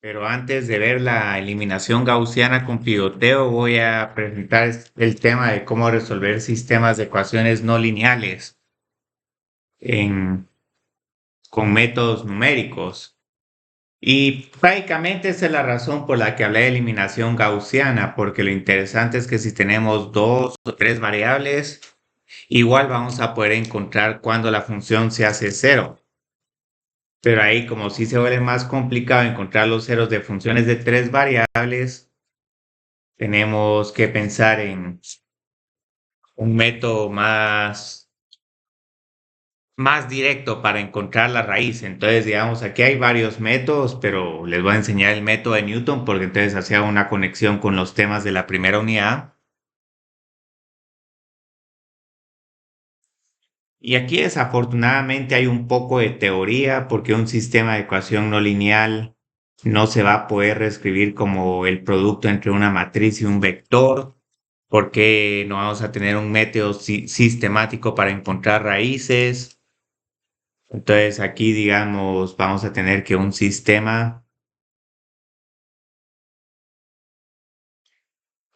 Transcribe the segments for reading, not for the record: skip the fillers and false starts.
Pero antes de ver la eliminación gaussiana con pivoteo, voy a presentar el tema de cómo resolver sistemas de ecuaciones no lineales en- con métodos numéricos. Y prácticamente esa es la razón por la que hablé de eliminación gaussiana, porque lo interesante es que si tenemos dos o tres variables, igual vamos a poder encontrar cuando la función se hace cero. Pero ahí, como sí se vuelve más complicado encontrar los ceros de funciones de tres variables, tenemos que pensar en un método más directo para encontrar la raíz. Entonces, digamos, aquí hay varios métodos, pero les voy a enseñar el método de Newton porque entonces hacía una conexión con los temas de la primera unidad. Y aquí desafortunadamente hay un poco de teoría porque un sistema de ecuación no lineal no se va a poder reescribir como el producto entre una matriz y un vector, porque no vamos a tener un método sistemático para encontrar raíces. Entonces aquí, digamos, vamos a tener que un sistema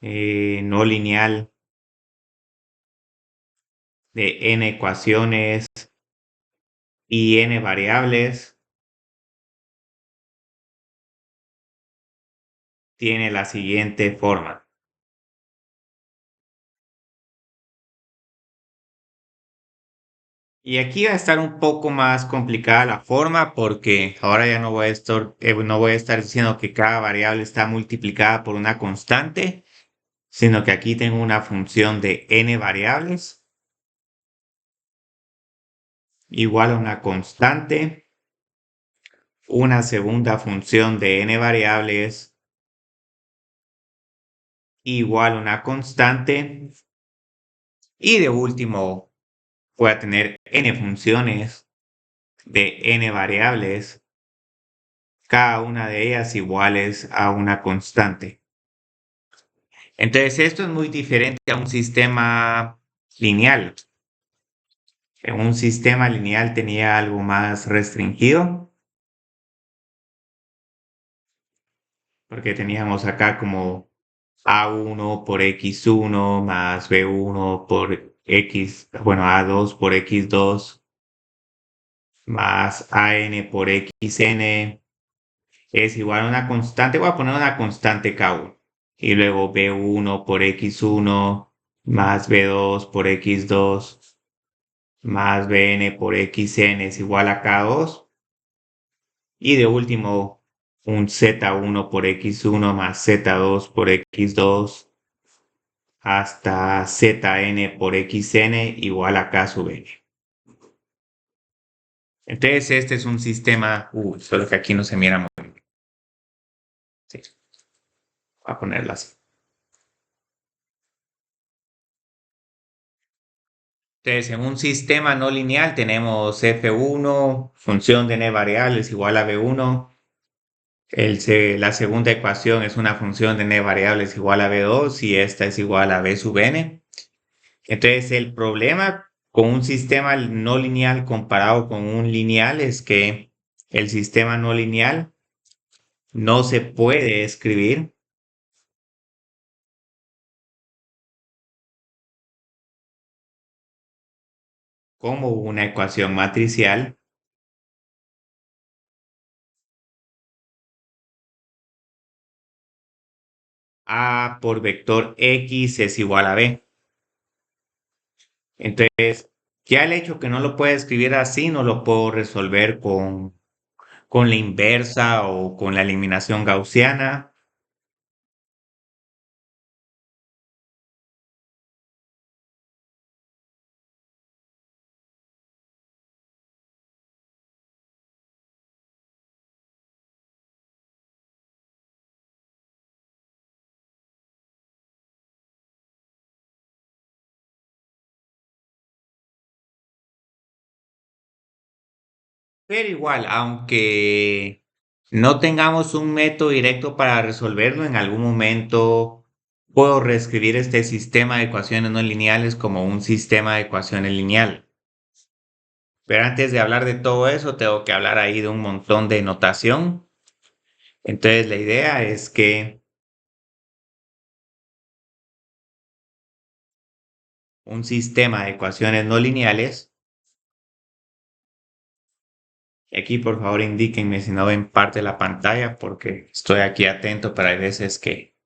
no lineal de n ecuaciones y n variables tiene la siguiente forma. Y aquí va a estar un poco más complicada la forma porque ahora ya no voy a estar diciendo que cada variable está multiplicada por una constante, sino que aquí tengo una función de n variables igual a una constante, una segunda función de n variables igual a una constante y de último voy a tener n funciones de n variables, cada una de ellas iguales a una constante. Entonces, esto es muy diferente a un sistema lineal. En un sistema lineal tenía algo más restringido, porque teníamos acá como A1 por X1 más B1 por X, bueno, A2 por X2 más AN por XN es igual a una constante. Voy a poner una constante K1. Y luego B1 por X1 más B2 por X2 más Bn por Xn es igual a K2. Y de último, un Z1 por X1 más Z2 por X2 hasta Zn por Xn igual a K sub n. Entonces este es un sistema, solo que aquí no se mira muy bien. Sí, voy a ponerlo así. Entonces, en un sistema no lineal tenemos F1, función de n variables igual a B1. La segunda ecuación es una función de n variables igual a B2 y esta es igual a B sub n. Entonces, el problema con un sistema no lineal comparado con un lineal es que el sistema no lineal no se puede escribir como una ecuación matricial A por vector X es igual a B. Entonces, ya el hecho que no lo pueda escribir así, no lo puedo resolver con la inversa o con la eliminación gaussiana. Pero igual, aunque no tengamos un método directo para resolverlo, en algún momento puedo reescribir este sistema de ecuaciones no lineales como un sistema de ecuaciones lineal. Pero antes de hablar de todo eso, tengo que hablar ahí de un montón de notación. Entonces la idea es que un sistema de ecuaciones no lineales, y aquí por favor indíquenme si no ven parte de la pantalla porque estoy aquí atento, pero hay veces que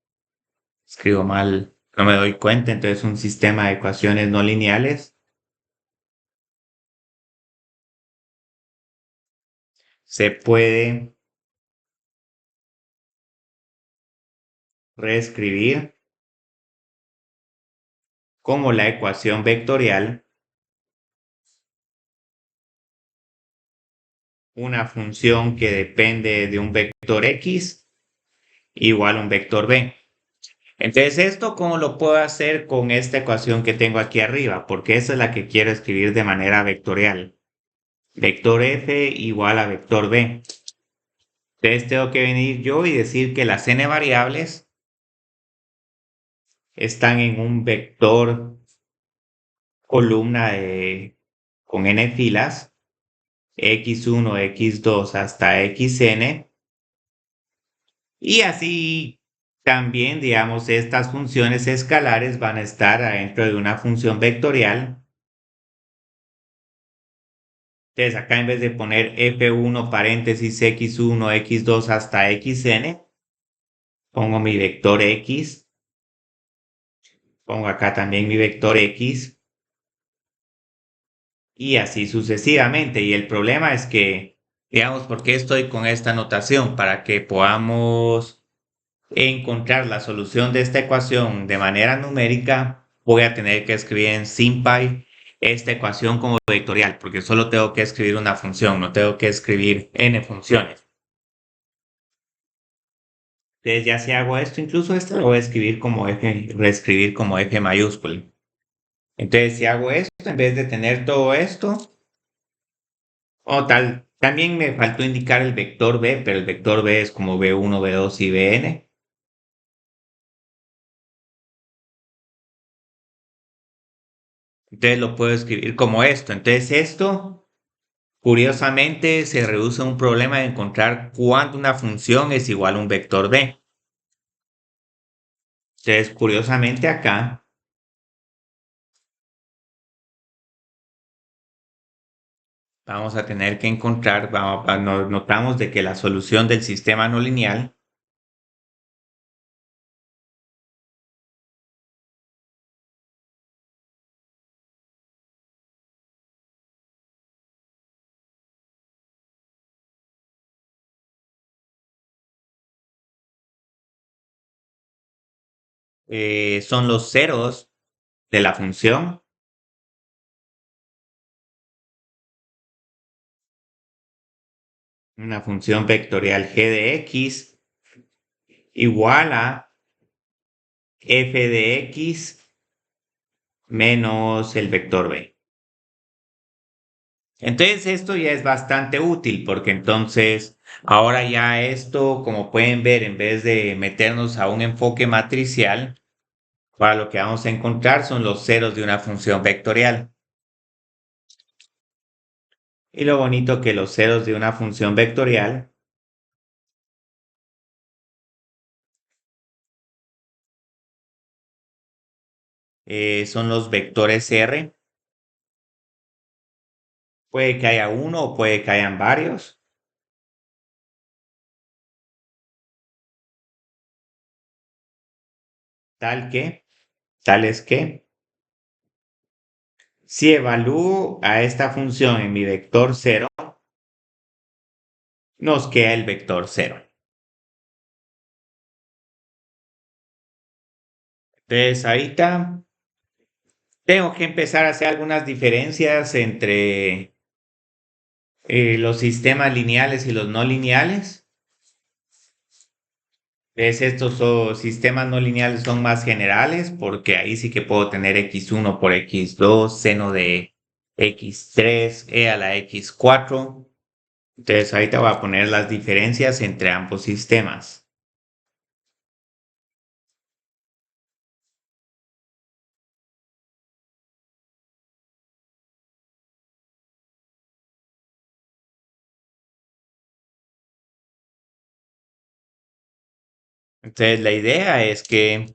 escribo mal, no me doy cuenta. Entonces un sistema de ecuaciones no lineales se puede reescribir como la ecuación vectorial, una función que depende de un vector x igual a un vector b. Entonces, ¿esto cómo lo puedo hacer con esta ecuación que tengo aquí arriba? Porque esa es la que quiero escribir de manera vectorial. Vector f igual a vector b. Entonces tengo que venir yo y decir que las n variables están en un vector columna con n filas, x1, x2 hasta xn. Y así también, digamos, estas funciones escalares van a estar adentro de una función vectorial. Entonces acá en vez de poner f1 paréntesis x1, x2 hasta xn, pongo mi vector x, pongo acá también mi vector x y así sucesivamente. Y el problema es que, digamos, ¿por qué estoy con esta notación? Para que podamos encontrar la solución de esta ecuación de manera numérica, voy a tener que escribir en SymPy esta ecuación como vectorial, porque solo tengo que escribir una función, no tengo que escribir n funciones. Entonces ya si hago esto, incluso esto lo voy a escribir como f, reescribir como f mayúscula. Entonces si hago esto, en vez de tener todo esto, o tal, también me faltó indicar el vector b, pero el vector b es como b1, b2 y bn. Entonces lo puedo escribir como esto. Entonces esto, curiosamente, se reduce a un problema de encontrar cuándo una función es igual a un vector b. Entonces, curiosamente acá, vamos a tener que encontrar, notamos de que la solución del sistema no lineal son los ceros de la función, una función vectorial g de x igual a f de x menos el vector b. Entonces esto ya es bastante útil porque entonces ahora ya esto, como pueden ver, en vez de meternos a un enfoque matricial, para lo que vamos a encontrar son los ceros de una función vectorial. Y lo bonito que los ceros de una función vectorial son los vectores R. Puede que haya uno o puede que hayan varios. Tal que, tales que, si evalúo a esta función en mi vector 0, nos queda el vector 0. Entonces ahorita tengo que empezar a hacer algunas diferencias entre los sistemas lineales y los no lineales. Estos sistemas no lineales son más generales porque ahí sí que puedo tener x1 por x2, seno de x3, e a la x4. Entonces ahorita voy a poner las diferencias entre ambos sistemas. Entonces, la idea es que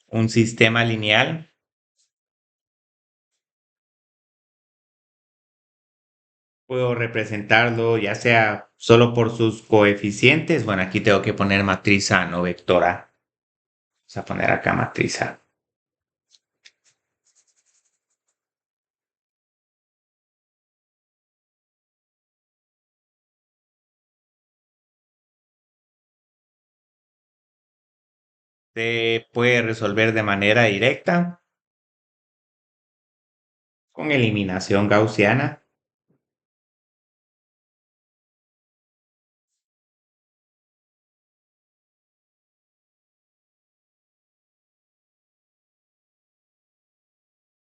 un sistema lineal puedo representarlo ya sea solo por sus coeficientes. Bueno, aquí tengo que poner matriz A, no vector A. Vamos a poner acá matriz A. Se puede resolver de manera directa con eliminación gaussiana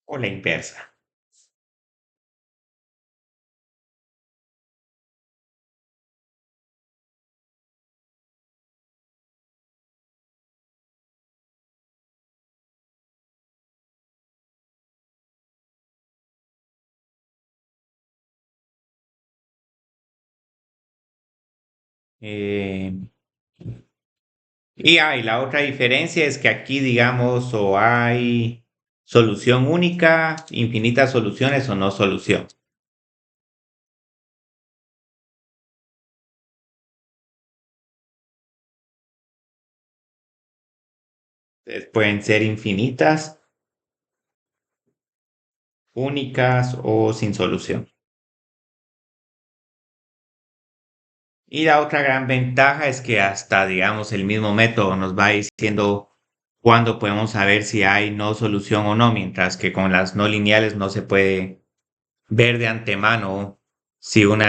o la inversa. Eh, y la otra diferencia es que aquí, digamos, o hay solución única, infinitas soluciones o no solución. Entonces, pueden ser infinitas, únicas o sin solución. Y la otra gran ventaja es que hasta, digamos, el mismo método nos va diciendo cuándo podemos saber si hay no solución o no, mientras que con las no lineales no se puede ver de antemano si un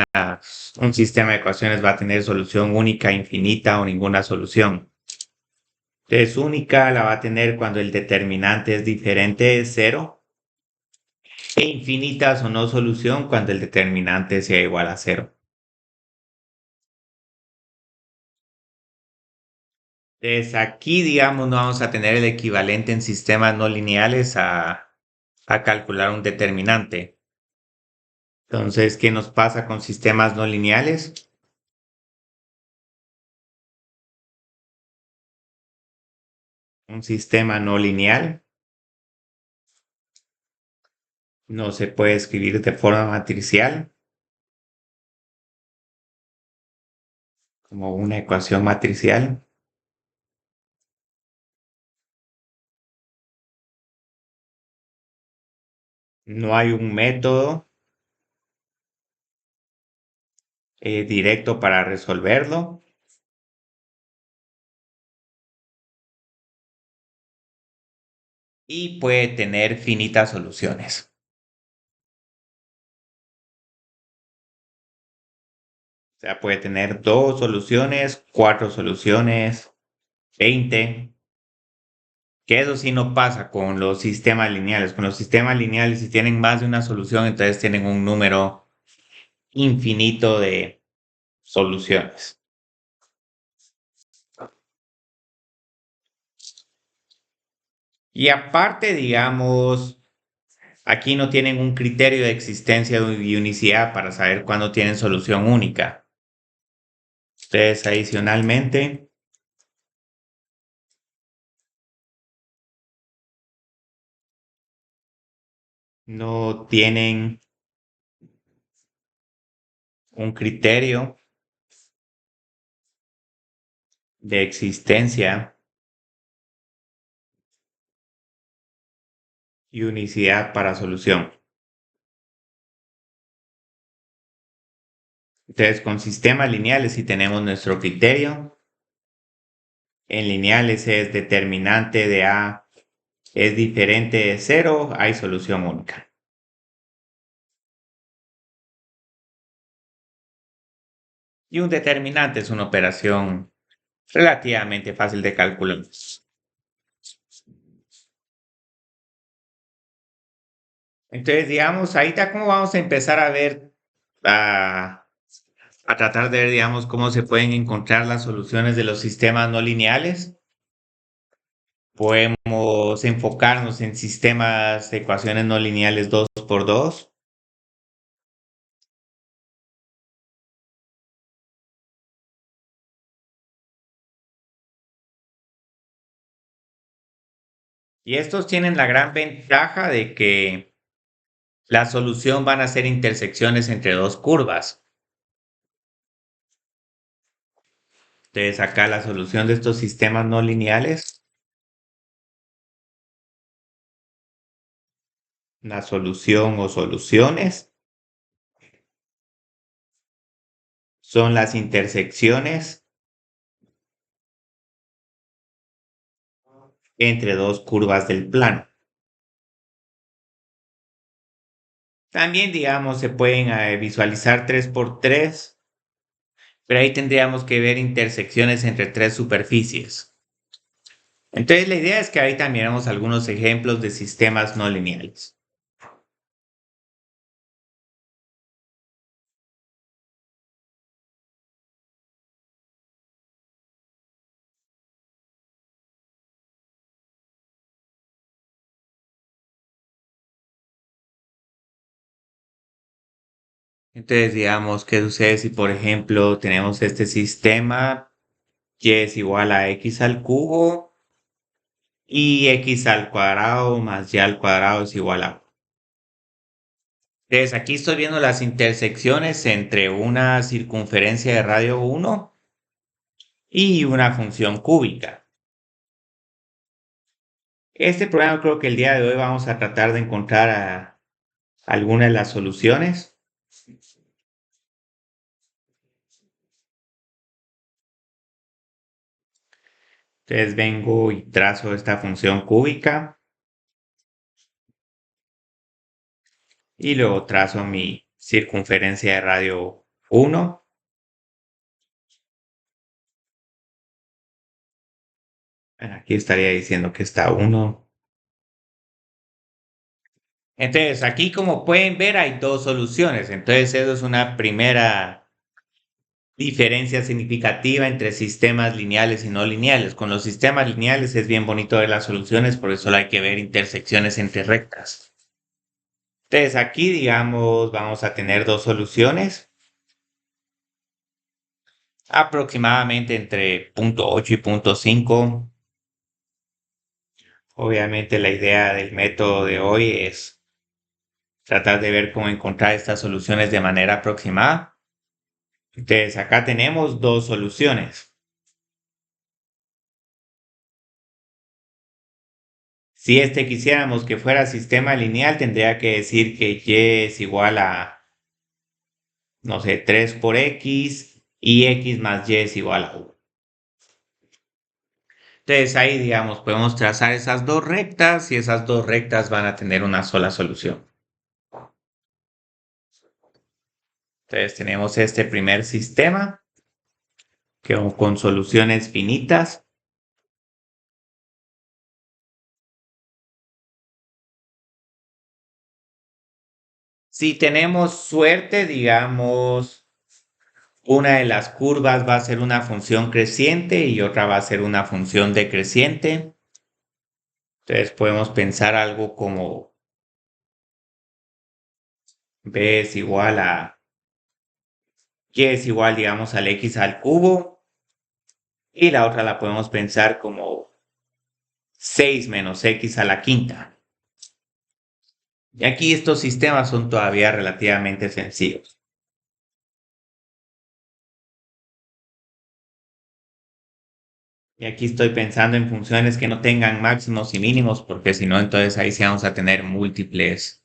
sistema de ecuaciones va a tener solución única, infinita o ninguna solución. Entonces, única la va a tener cuando el determinante es diferente de cero e infinitas o no solución cuando el determinante sea igual a cero. Entonces, aquí, digamos, no vamos a tener el equivalente en sistemas no lineales a calcular un determinante. Entonces, ¿qué nos pasa con sistemas no lineales? Un sistema no lineal no se puede escribir de forma matricial, como una ecuación matricial. No hay un método directo para resolverlo y puede tener finitas soluciones. O sea, puede tener dos soluciones, cuatro soluciones, 20. Que eso sí no pasa con los sistemas lineales. Con los sistemas lineales, si tienen más de una solución, entonces tienen un número infinito de soluciones. Y aparte, digamos, aquí no tienen un criterio de existencia y unicidad para saber cuándo tienen solución única. Entonces, adicionalmente, no tienen un criterio de existencia y unicidad para solución. Entonces, con sistemas lineales, si tenemos nuestro criterio, en lineales es determinante de A es diferente de cero, hay solución única. Y un determinante es una operación relativamente fácil de calcular. Entonces, digamos, ahorita cómo vamos a empezar a ver, a, a tratar de ver, digamos, cómo se pueden encontrar las soluciones de los sistemas no lineales. Podemos enfocarnos en sistemas de ecuaciones no lineales 2 por 2. Y estos tienen la gran ventaja de que la solución van a ser intersecciones entre dos curvas. Entonces acá la solución de estos sistemas no lineales, la solución o soluciones son las intersecciones entre dos curvas del plano. También, digamos, se pueden visualizar 3 por 3, pero ahí tendríamos que ver intersecciones entre tres superficies. Entonces, la idea es que ahí también miremos algunos ejemplos de sistemas no lineales. Entonces, digamos, ¿qué sucede si, por ejemplo, tenemos este sistema y es igual a x al cubo y x al cuadrado más y al cuadrado es igual a 1? Entonces, aquí estoy viendo las intersecciones entre una circunferencia de radio 1 y una función cúbica. Este programa creo que el día de hoy vamos a tratar de encontrar algunas de las soluciones. Entonces vengo y trazo esta función cúbica y luego trazo mi circunferencia de radio 1. Bueno, aquí estaría diciendo que está 1. Entonces aquí como pueden ver hay dos soluciones. Entonces eso es una primera diferencia significativa entre sistemas lineales y no lineales. Con los sistemas lineales es bien bonito ver las soluciones, por eso solo hay que ver intersecciones entre rectas. Entonces aquí, digamos, vamos a tener dos soluciones, aproximadamente entre punto 8 y punto 5. Obviamente la idea del método de hoy es tratar de ver cómo encontrar estas soluciones de manera aproximada. Entonces acá tenemos dos soluciones. Si este quisiéramos que fuera sistema lineal, tendría que decir que y es igual a, no sé, 3 por x y x más y es igual a 1. Entonces ahí, digamos, podemos trazar esas dos rectas y esas dos rectas van a tener una sola solución. Entonces tenemos este primer sistema que con soluciones finitas. Si tenemos suerte, digamos, una de las curvas va a ser una función creciente y otra va a ser una función decreciente. Entonces podemos pensar algo como b es igual a y es igual, digamos, al x al cubo. Y la otra la podemos pensar como 6 menos x a la quinta. Y aquí estos sistemas son todavía relativamente sencillos. Y aquí estoy pensando en funciones que no tengan máximos y mínimos, porque si no, entonces ahí sí vamos a tener múltiples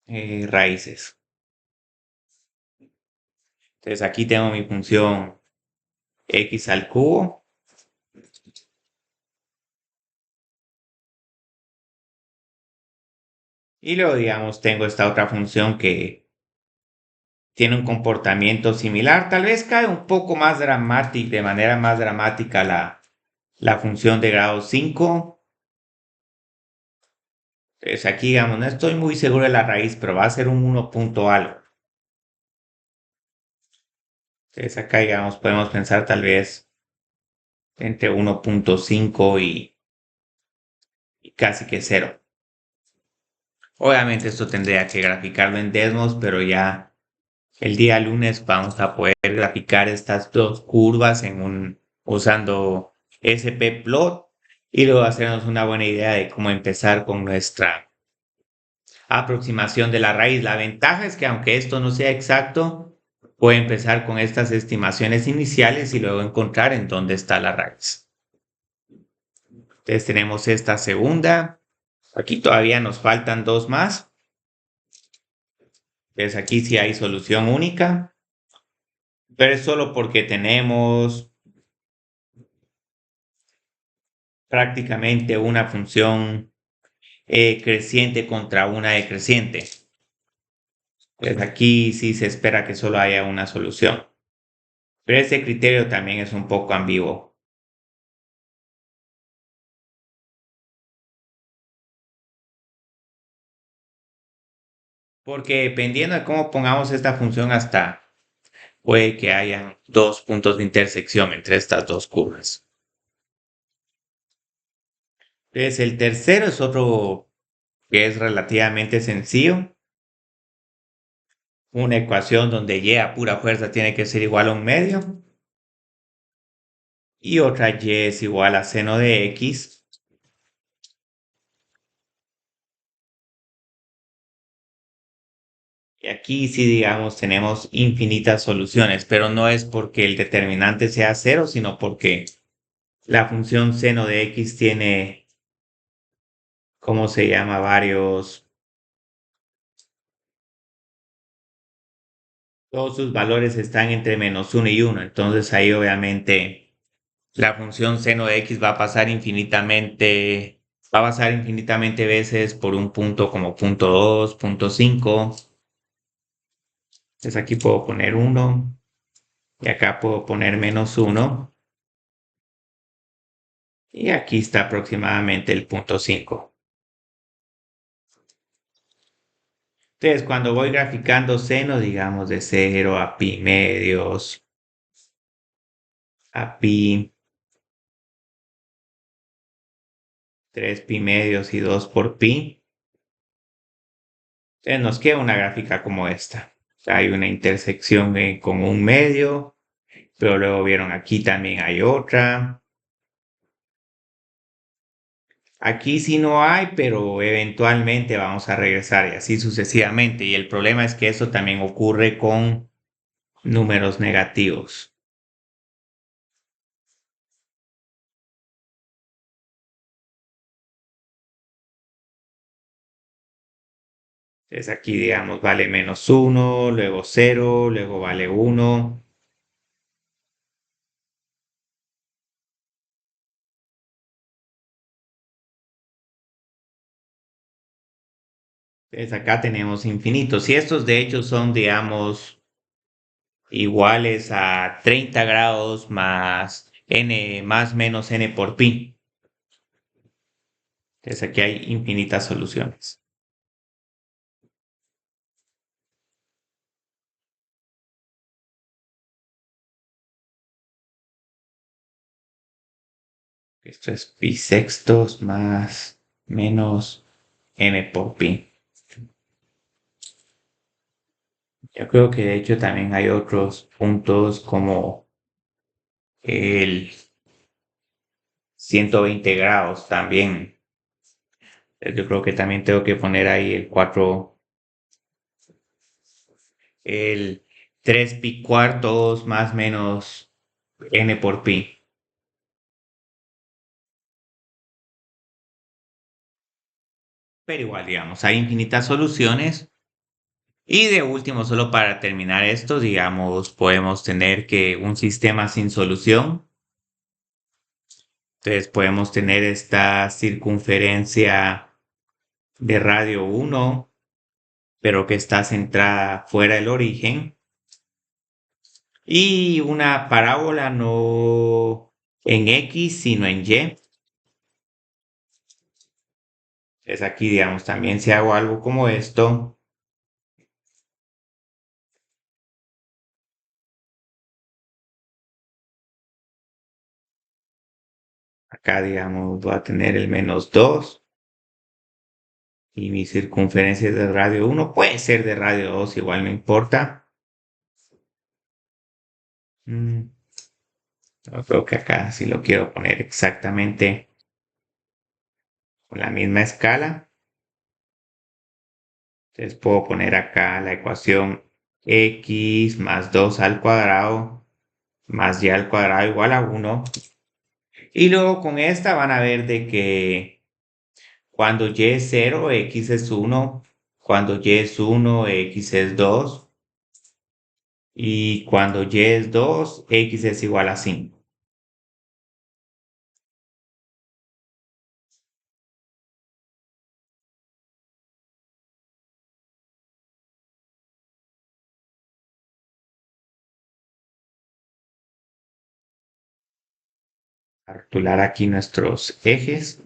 raíces. Entonces aquí tengo mi función x al cubo. Y luego, digamos, tengo esta otra función que tiene un comportamiento similar. Tal vez cae un poco más dramático, de manera más dramática la función de grado 5. Entonces aquí, digamos, no estoy muy seguro de la raíz, pero va a ser un 1 punto algo. Entonces acá, digamos, podemos pensar tal vez entre 1.5 y casi que 0. Obviamente esto tendría que graficarlo en Desmos, pero ya el día lunes vamos a poder graficar estas dos curvas usando SPplot y luego hacernos una buena idea de cómo empezar con nuestra aproximación de la raíz. La ventaja es que aunque esto no sea exacto, puede empezar con estas estimaciones iniciales y luego encontrar en dónde está la raíz. Entonces tenemos esta segunda. Aquí todavía nos faltan dos más. Entonces aquí sí hay solución única, pero es solo porque tenemos prácticamente una función creciente contra una decreciente. Pues aquí sí se espera que solo haya una solución. Pero ese criterio también es un poco ambiguo. Porque dependiendo de cómo pongamos esta función hasta, puede que haya dos puntos de intersección entre estas dos curvas. Entonces el tercero es otro que es relativamente sencillo. Una ecuación donde y a pura fuerza tiene que ser igual a un medio. Y otra y es igual a seno de x. Y aquí sí, digamos, tenemos infinitas soluciones, pero no es porque el determinante sea cero, sino porque la función seno de x tiene, ¿cómo se llama? Todos sus valores están entre -1 y 1. Entonces ahí obviamente la función seno de x va a pasar infinitamente veces por un punto como punto 2, punto 5. Entonces aquí puedo poner 1 y acá puedo poner -1. Y aquí está aproximadamente el punto 5. Entonces, cuando voy graficando seno, digamos de 0 a pi medios, a pi, 3 pi medios y 2 por pi, entonces nos queda una gráfica como esta. O sea, hay una intersección con un medio, pero luego vieron aquí también hay otra. Aquí sí no hay, pero eventualmente vamos a regresar y así sucesivamente. Y el problema es que eso también ocurre con números negativos. Entonces aquí, digamos, vale -1, luego 0, luego vale 1. Entonces acá tenemos infinitos. Y estos de hecho son, digamos, iguales a 30 grados más n más menos n por pi. Entonces aquí hay infinitas soluciones. Esto es pi sextos más menos n por pi. Yo creo que de hecho también hay otros puntos como el 120 grados también. Yo creo que también tengo que poner ahí el 4, el 3 pi cuartos más menos n por pi. Pero igual, digamos, hay infinitas soluciones. Y de último, solo para terminar esto, digamos, podemos tener que un sistema sin solución. Entonces podemos tener esta circunferencia de radio 1, pero que está centrada fuera del origen. Y una parábola no en X, sino en Y. Entonces aquí, digamos, también si hago algo como esto, acá, digamos, voy a tener el -2 y mi circunferencia es de radio 1, puede ser de radio 2, igual no importa. Mm, Yo creo que acá sí lo quiero poner exactamente con la misma escala. Entonces puedo poner acá la ecuación x más 2 al cuadrado más y al cuadrado igual a 1. Y luego con esta van a ver de que cuando y es 0, x es 1. Cuando y es 1, x es 2. Y cuando y es 2, x es igual a 5. Calcular aquí nuestros ejes.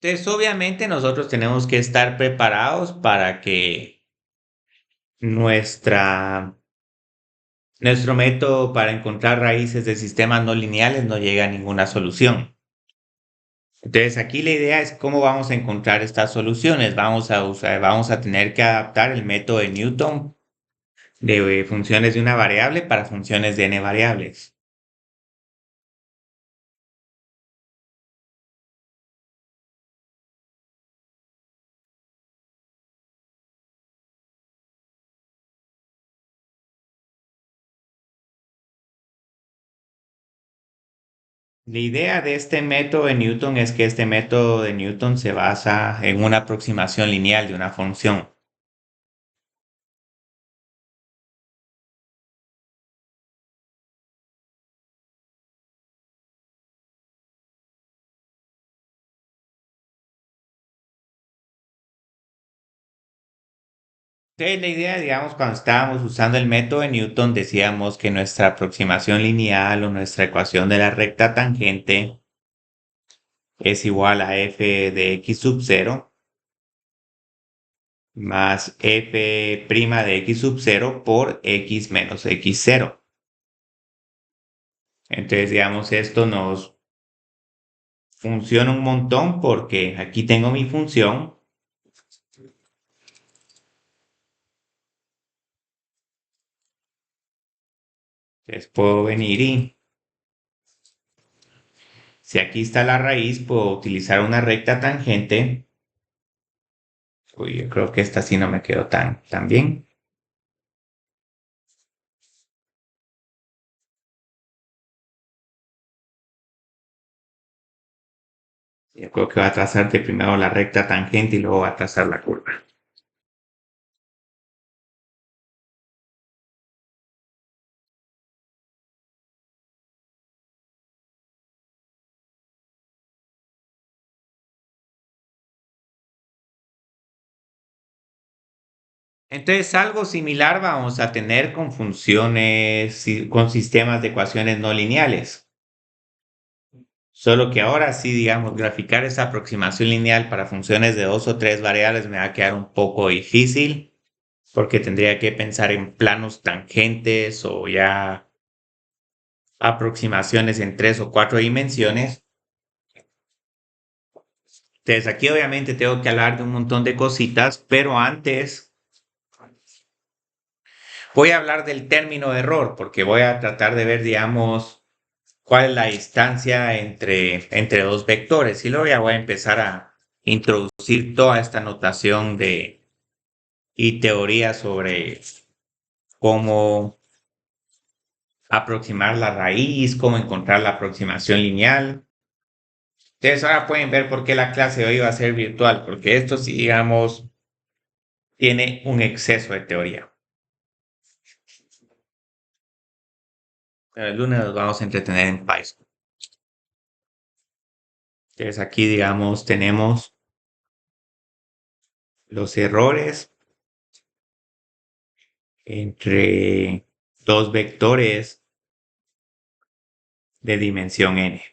Entonces, obviamente nosotros tenemos que estar preparados para que nuestro método para encontrar raíces de sistemas no lineales no llegue a ninguna solución. Entonces, aquí la idea es cómo vamos a encontrar estas soluciones. Vamos a tener que adaptar el método de Newton de funciones de una variable para funciones de n variables. La idea de este método de Newton es que este método de Newton se basa en una aproximación lineal de una función. Entonces, la idea, digamos, cuando estábamos usando el método de Newton, decíamos que nuestra aproximación lineal o nuestra ecuación de la recta tangente es igual a f de x sub 0 más f' de x sub 0 por x menos x 0. Entonces, digamos, esto nos funciona un montón porque aquí tengo mi función. Entonces puedo venir y si aquí está la raíz, puedo utilizar una recta tangente. Uy, yo creo que esta sí no me quedó tan bien. Yo creo que va a trazarte primero la recta tangente y luego va a trazar la curva. Entonces, algo similar vamos a tener con funciones, con sistemas de ecuaciones no lineales. Solo que ahora sí, digamos, graficar esa aproximación lineal para funciones de dos o tres variables me va a quedar un poco difícil porque tendría que pensar en planos tangentes o ya aproximaciones en tres o cuatro dimensiones. Entonces, aquí obviamente tengo que hablar de un montón de cositas, pero antes voy a hablar del término de error porque voy a tratar de ver, digamos, cuál es la distancia entre dos vectores. Y luego ya voy a empezar a introducir toda esta notación y teoría sobre cómo aproximar la raíz, cómo encontrar la aproximación lineal. Entonces ahora pueden ver por qué la clase de hoy va a ser virtual, porque esto sí, digamos, tiene un exceso de teoría. Pero el lunes nos vamos a entretener en Python. Entonces aquí, digamos, tenemos los errores entre dos vectores de dimensión n.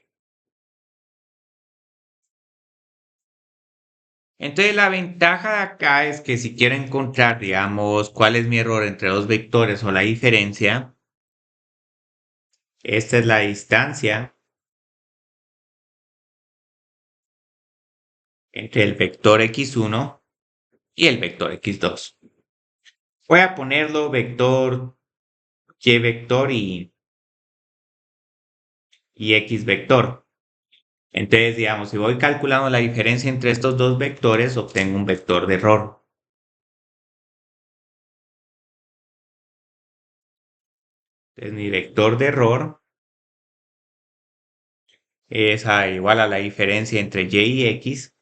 Entonces la ventaja de acá es que si quiero encontrar, digamos, cuál es mi error entre dos vectores o la diferencia, esta es la distancia entre el vector x1 y el vector x2. Voy a ponerlo vector y vector y x vector. Entonces, digamos, si voy calculando la diferencia entre estos dos vectores, obtengo un vector de error. Entonces, mi vector de error es igual a la diferencia entre y y x.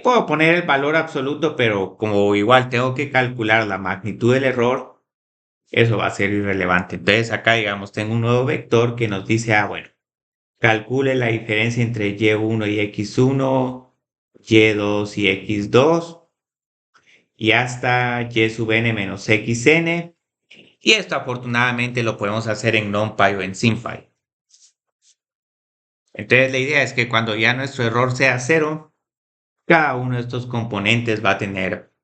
Puedo poner el valor absoluto, pero como igual tengo que calcular la magnitud del error, eso va a ser irrelevante. Entonces acá, digamos, tengo un nuevo vector que nos dice, bueno, calcule la diferencia entre y1 y x1, y2 y x2, y hasta y sub n menos xn. Y esto afortunadamente lo podemos hacer en NumPy o en SymPy. Entonces la idea es que cuando ya nuestro error sea cero, cada uno de estos componentes va a tener,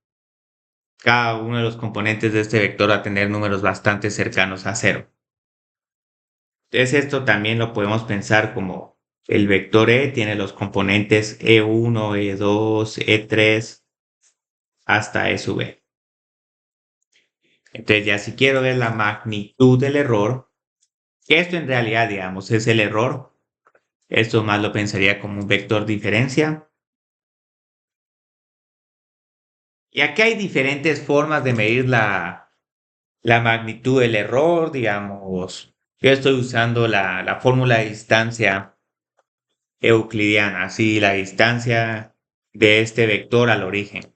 cada uno de los componentes de este vector va a tener números bastante cercanos a cero. Entonces esto también lo podemos pensar como el vector E tiene los componentes E1, E2, E3 hasta E sub E. Entonces ya si quiero ver la magnitud del error, que esto en realidad, digamos, es el error, esto más lo pensaría como un vector diferencia. Y aquí hay diferentes formas de medir la magnitud del error, digamos. Yo estoy usando la fórmula de distancia euclidiana, así la distancia de este vector al origen.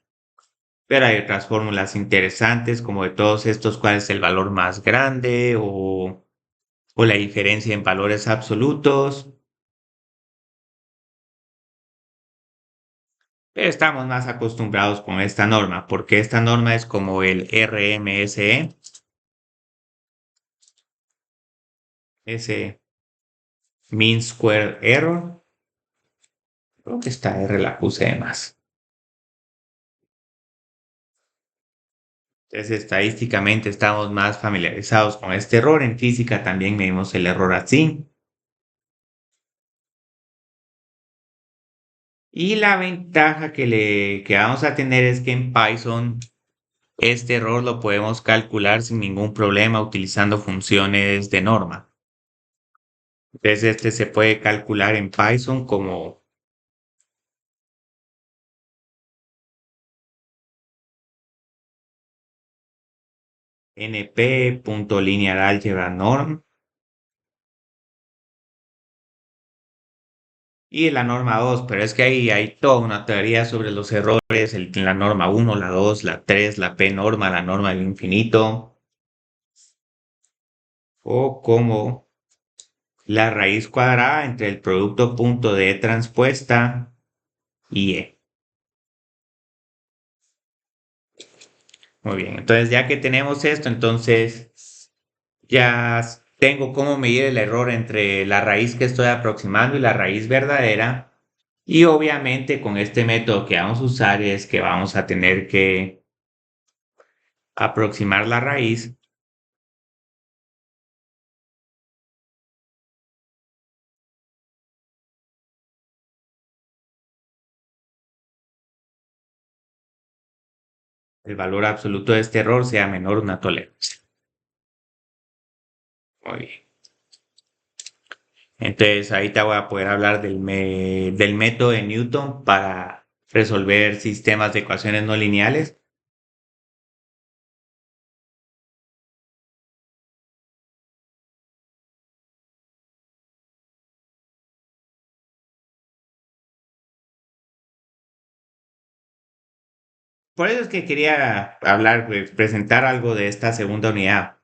Pero hay otras fórmulas interesantes, como de todos estos, cuál es el valor más grande o la diferencia en valores absolutos. Pero estamos más acostumbrados con esta norma, porque esta norma es como el RMSE, ese Mean Square Error. Creo que esta R la puse de más. Entonces, estadísticamente estamos más familiarizados con este error. En física también medimos el error así. Y la ventaja que vamos a tener es que en Python este error lo podemos calcular sin ningún problema utilizando funciones de norma. Entonces, este se puede calcular en Python como np.linearalgebra.norm y la norma 2, pero es que ahí hay toda una teoría sobre los errores, la norma 1, la 2, la 3, la p-norma, la norma del infinito, o como la raíz cuadrada entre el producto punto de transpuesta y e. Muy bien, entonces ya que tenemos esto, entonces ya tengo cómo medir el error entre la raíz que estoy aproximando y la raíz verdadera. Y obviamente con este método que vamos a usar es que vamos a tener que aproximar la raíz el valor absoluto de este error sea menor a una tolerancia. Muy bien. Entonces ahí te voy a poder hablar del método de Newton para resolver sistemas de ecuaciones no lineales. Por eso es que quería hablar, pues, presentar algo de esta segunda unidad.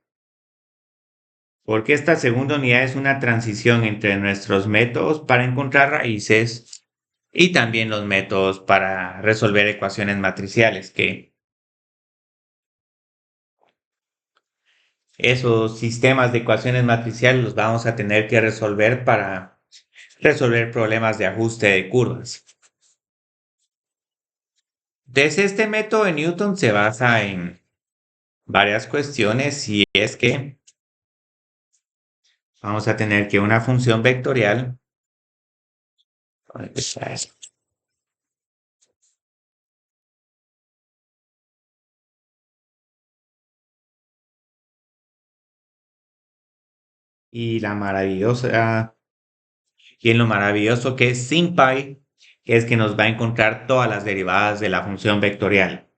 Porque esta segunda unidad es una transición entre nuestros métodos para encontrar raíces y también los métodos para resolver ecuaciones matriciales, que esos sistemas de ecuaciones matriciales los vamos a tener que resolver para resolver problemas de ajuste de curvas. Entonces, este método de Newton se basa en varias cuestiones y es que vamos a tener que una función vectorial, ¿dónde está eso? Y la maravillosa, y en lo maravilloso que es SymPy, es que nos va a encontrar todas las derivadas de la función vectorial.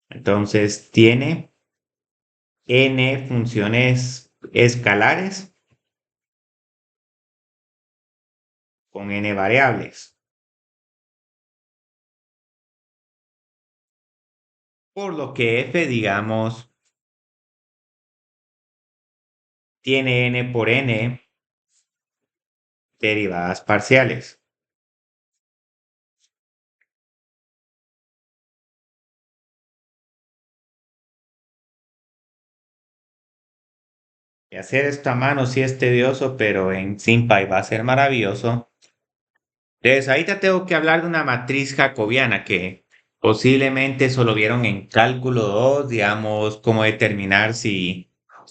Entonces tiene n funciones escalares con n variables. Por lo que f, digamos, tiene n por n derivadas parciales. Y hacer esto a mano sí es tedioso, pero en SymPy va a ser maravilloso. Entonces, ahí te tengo que hablar de una matriz jacobiana que posiblemente solo vieron en cálculo 2, digamos, cómo determinar si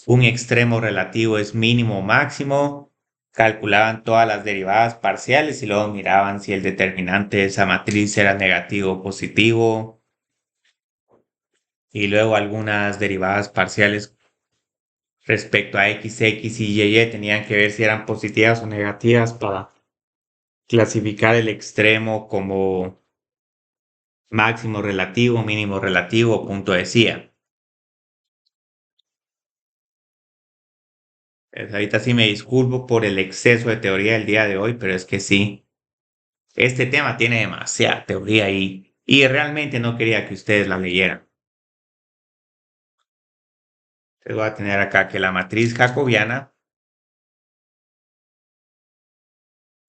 un extremo relativo es mínimo o máximo. Calculaban todas las derivadas parciales y luego miraban si el determinante de esa matriz era negativo o positivo. Y luego algunas derivadas parciales respecto a x, x y y tenían que ver si eran positivas o negativas para clasificar el extremo como máximo relativo, mínimo relativo, punto decía. Ahorita sí me disculpo por el exceso de teoría del día de hoy, pero es que sí, este tema tiene demasiada teoría y realmente no quería que ustedes la leyeran. Entonces voy a tener acá que la matriz jacobiana,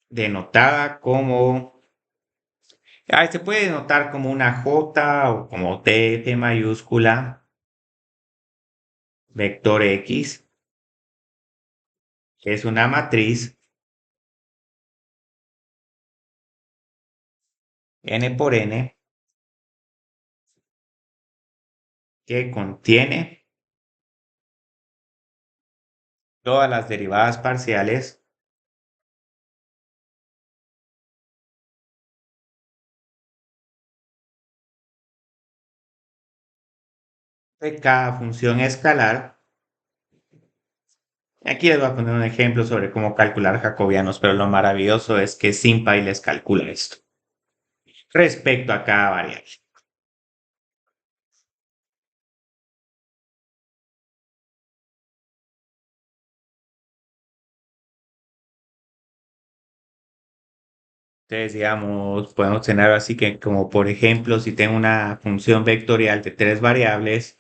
denotada como, se puede denotar como una J o como T mayúscula, vector X, que es una matriz n por n que contiene todas las derivadas parciales de cada función escalar. Aquí les voy a poner un ejemplo sobre cómo calcular jacobianos, pero lo maravilloso es que SymPy les calcula esto respecto a cada variable. Entonces, digamos, podemos tener así que como por ejemplo, si tengo una función vectorial de tres variables,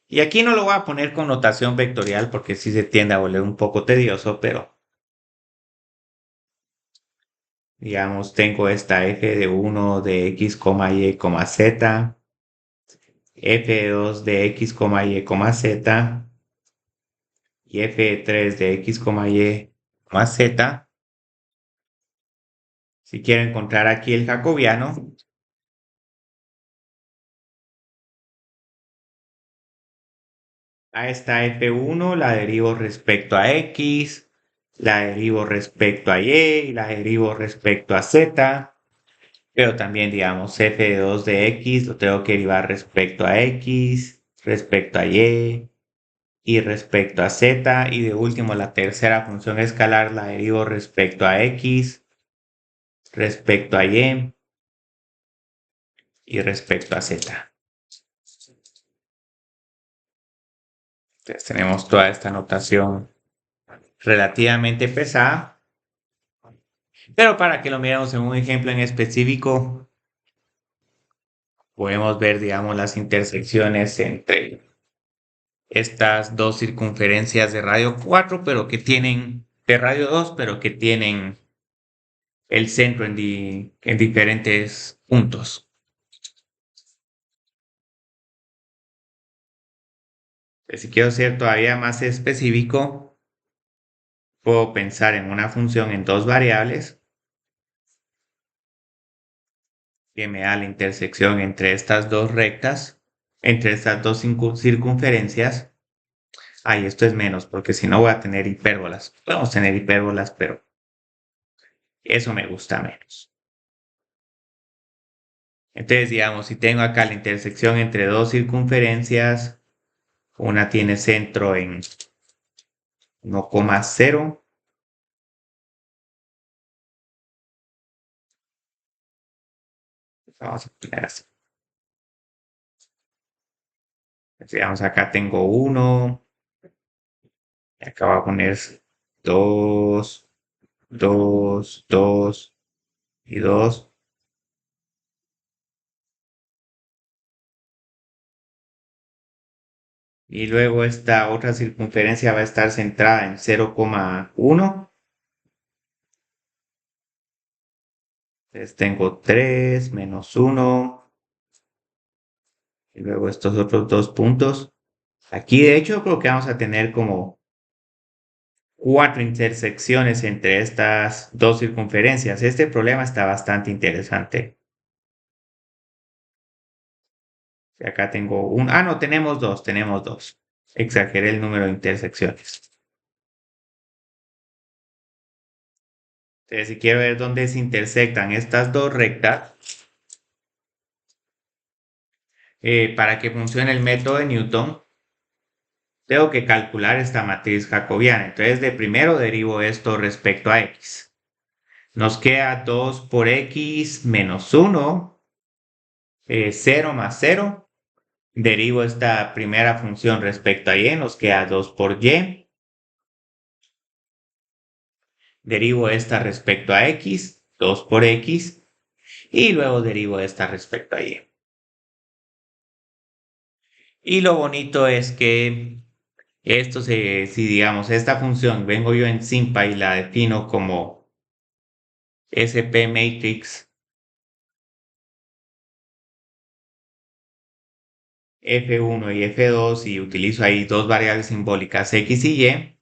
y aquí no lo voy a poner con notación vectorial porque sí se tiende a volver un poco tedioso, pero digamos, tengo esta f de 1 de x, y, z, f de 2 de x, y, z, y f de 3 de x, y, z. Si quiero encontrar aquí el jacobiano, a esta f1 la derivo respecto a x, la derivo respecto a y la derivo respecto a z, pero también digamos f de 2 de x lo tengo que derivar respecto a x, respecto a y respecto a z, y de último la tercera función escalar la derivo respecto a x, respecto a y respecto a z. Entonces tenemos toda esta notación relativamente pesada, pero para que lo miremos en un ejemplo en específico, podemos ver, digamos, las intersecciones entre estas dos circunferencias de radio 4, pero que tienen, de radio 2, pero que tienen el centro en diferentes puntos. Si quiero ser todavía más específico, puedo pensar en una función en dos variables que me da la intersección entre estas dos rectas, entre estas dos circunferencias. Ay, esto es menos, porque si no voy a tener hipérbolas. Podemos tener hipérbolas, pero eso me gusta menos. Entonces, digamos, si tengo acá la intersección entre dos circunferencias, una tiene centro 1,0. Vamos a poner así. Digamos, acá tengo 1. Acá voy a poner 2, 2, 2 y 2. Y luego esta otra circunferencia va a estar centrada en 0,1. Entonces tengo 3 menos 1. Y luego estos otros dos puntos. Aquí de hecho creo que vamos a tener como 4 intersecciones entre estas dos circunferencias. Este problema está bastante interesante. Y acá tengo un... Ah, no, tenemos dos, tenemos dos. Exageré el número de intersecciones. Entonces, si quiero ver dónde se intersectan estas dos rectas, para que funcione el método de Newton, tengo que calcular esta matriz jacobiana. Entonces, de primero derivo esto respecto a x. Nos queda 2 por x menos 1, 0 más 0. Derivo esta primera función respecto a y, nos queda 2 por y. Derivo esta respecto a x, 2 por x. Y luego derivo esta respecto a y. Y lo bonito es que si digamos esta función vengo yo en SymPy y la defino como SP matrix F1 y F2 y utilizo ahí dos variables simbólicas X y Y,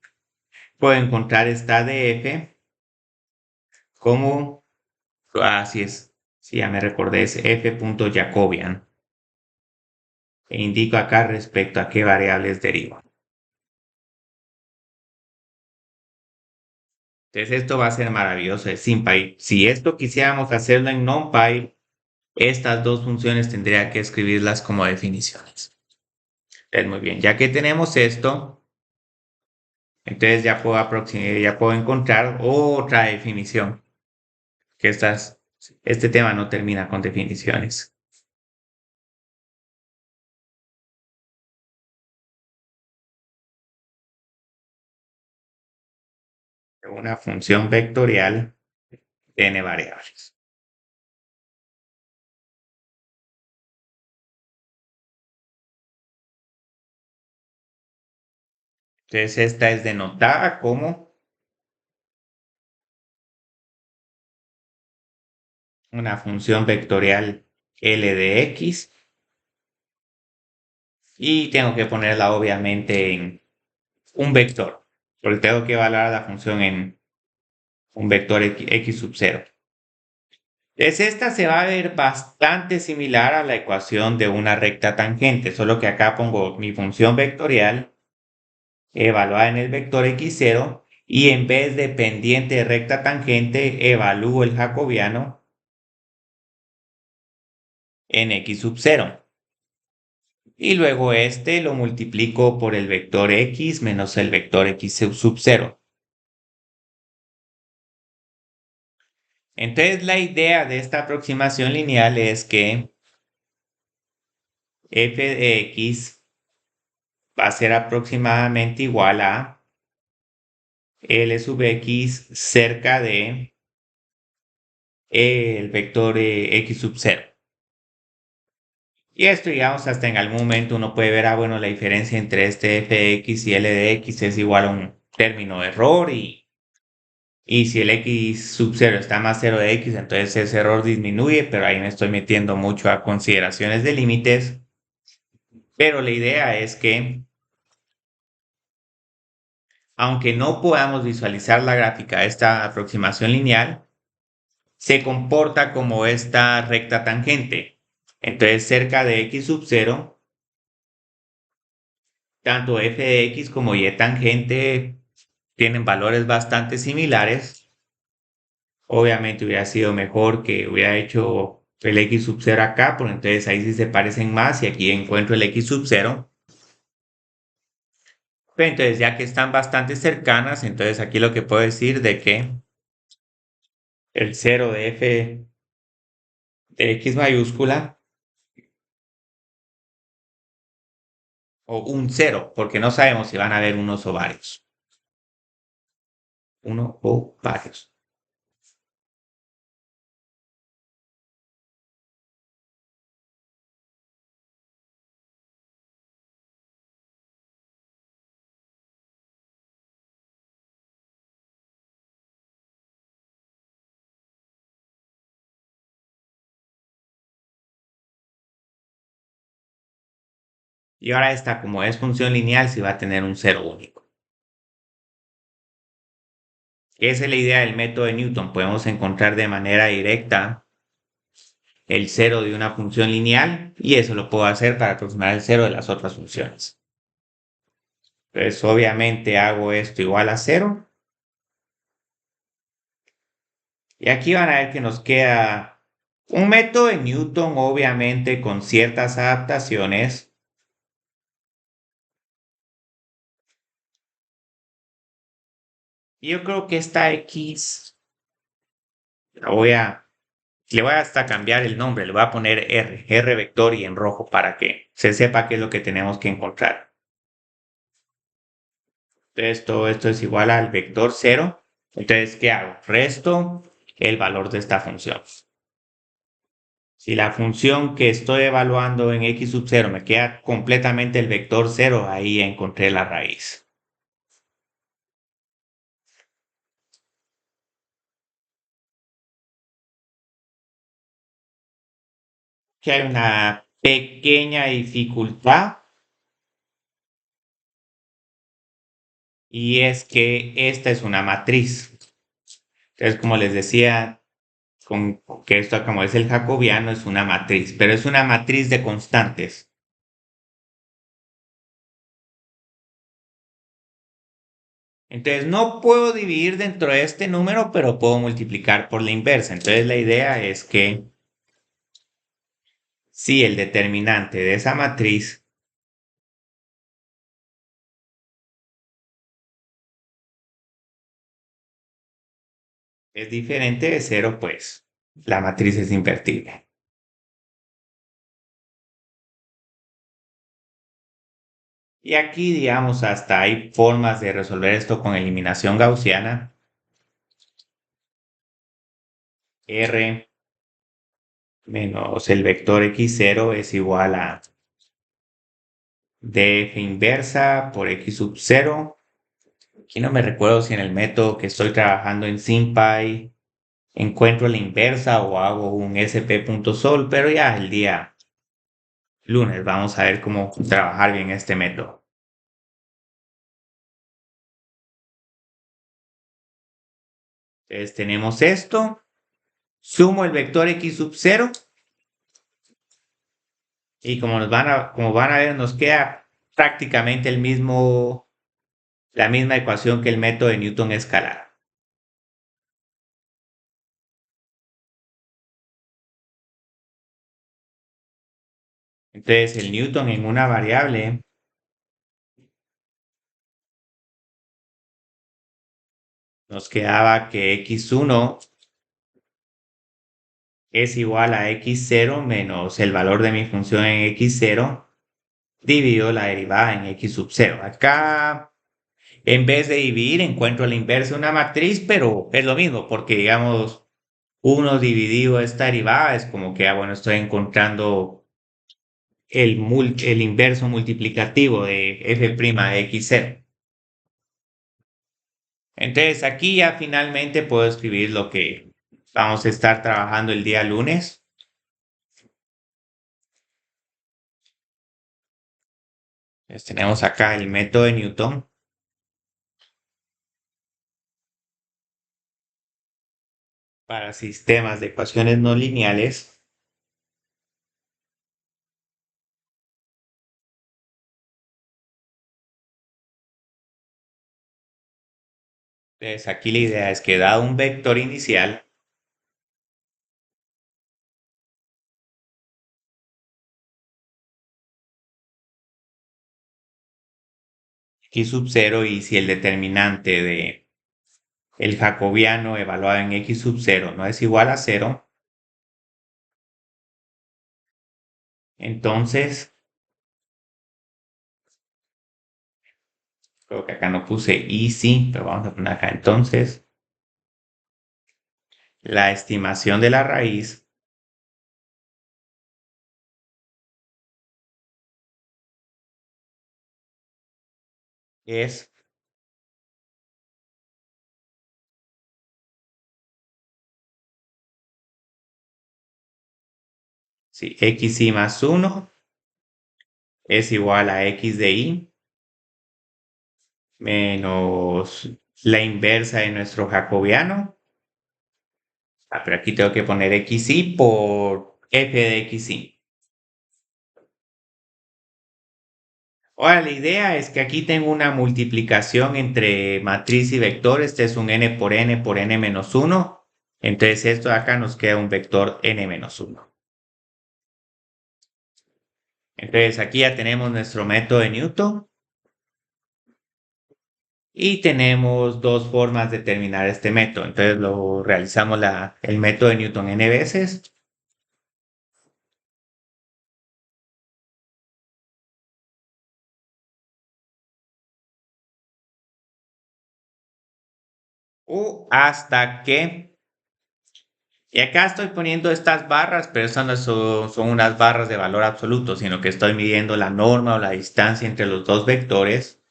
puedo encontrar esta DF como, así es, si ya me recordé, es F.Jacobian. E indico acá respecto a qué variables derivo. Entonces esto va a ser maravilloso de SymPy. Si esto quisiéramos hacerlo en NumPy, estas dos funciones tendría que escribirlas como definiciones. Entonces, muy bien, ya que tenemos esto, entonces ya puedo encontrar otra definición, que este tema no termina con definiciones. Una función vectorial tiene variables. Entonces esta es denotada como una función vectorial L de X y tengo que ponerla obviamente en un vector, porque tengo que evaluar la función en un vector X sub 0. Entonces esta se va a ver bastante similar a la ecuación de una recta tangente, solo que acá pongo mi función vectorial evaluada en el vector x0 y en vez de pendiente de recta tangente evalúo el jacobiano en x sub 0. Y luego este lo multiplico por el vector x menos el vector x sub 0. Entonces la idea de esta aproximación lineal es que f de x va a ser aproximadamente igual a L sub x cerca de el vector x sub 0. Y esto, digamos, hasta en algún momento uno puede ver, bueno, la diferencia entre este f de x y L de x es igual a un término de error y si el x sub 0 está más 0 de x, entonces ese error disminuye, pero ahí me estoy metiendo mucho a consideraciones de límites. Pero la idea es que, aunque no podamos visualizar la gráfica de esta aproximación lineal, se comporta como esta recta tangente. Entonces, cerca de x sub 0, tanto f de x como y tangente tienen valores bastante similares. Obviamente hubiera sido mejor que hubiera hecho el x sub 0 acá, porque entonces ahí sí se parecen más y aquí encuentro el x sub 0. Pero entonces, ya que están bastante cercanas, entonces aquí lo que puedo decir de que el cero de f de x mayúscula o un cero, porque no sabemos si van a haber unos o varios. Uno o varios. Y ahora esta, como es función lineal, sí va a tener un cero único. Esa es la idea del método de Newton. Podemos encontrar de manera directa el cero de una función lineal y eso lo puedo hacer para aproximar el cero de las otras funciones. Entonces, obviamente hago esto igual a cero. Y aquí van a ver que nos queda un método de Newton, obviamente con ciertas adaptaciones. Y yo creo que esta X la le voy a hasta cambiar el nombre, le voy a poner R vector y en rojo para que se sepa qué es lo que tenemos que encontrar. Entonces todo esto es igual al vector cero. Entonces, ¿qué hago? Resto el valor de esta función. Si la función que estoy evaluando en x sub 0 me queda completamente el vector cero, ahí encontré la raíz. Que hay una pequeña dificultad y es que esta es una matriz. Entonces, como les decía, que esto como es el jacobiano es una matriz, pero es una matriz de constantes. Entonces no puedo dividir dentro de este número, pero puedo multiplicar por la inversa. Entonces la idea es que si el determinante de esa matriz es diferente de cero, pues la matriz es invertible. Y aquí, digamos, hasta hay formas de resolver esto con eliminación gaussiana. R menos el vector x0 es igual a df inversa por x sub 0. Aquí no me recuerdo si en el método que estoy trabajando en SymPy encuentro la inversa o hago un sp.sol, pero ya el día lunes vamos a ver cómo trabajar bien este método. Entonces tenemos esto, sumo el vector x sub 0 y como van a ver nos queda prácticamente la misma ecuación que el método de Newton escalar. Entonces el Newton en una variable nos quedaba que x1 es igual a x0 menos el valor de mi función en x0 dividido la derivada en x sub 0. Acá, en vez de dividir, encuentro la inversa de una matriz, pero es lo mismo, porque digamos, uno dividido esta derivada es como que, bueno, estoy encontrando el inverso multiplicativo de f' de x0. Entonces, aquí ya finalmente puedo escribir lo que vamos a estar trabajando el día lunes. Entonces, tenemos acá el método de Newton para sistemas de ecuaciones no lineales. Entonces, aquí la idea es que dado un vector inicial, x sub 0 y si el determinante de el jacobiano evaluado en x sub 0 no es igual a 0, entonces, creo que acá no puse y sí, pero vamos a poner acá entonces, la estimación de la raíz es, sí, xy más 1 es igual a x de y menos la inversa de nuestro jacobiano. Pero aquí tengo que poner xy por f de xy. Ahora, la idea es que aquí tengo una multiplicación entre matriz y vector. Este es un n por n menos 1. Entonces, esto de acá nos queda un vector n menos 1. Entonces, aquí ya tenemos nuestro método de Newton. Y tenemos dos formas de terminar este método. Entonces, lo realizamos el método de Newton n veces. O hasta que. Y acá estoy poniendo estas barras, pero estas no son unas barras de valor absoluto, sino que estoy midiendo la norma o la distancia entre los dos vectores.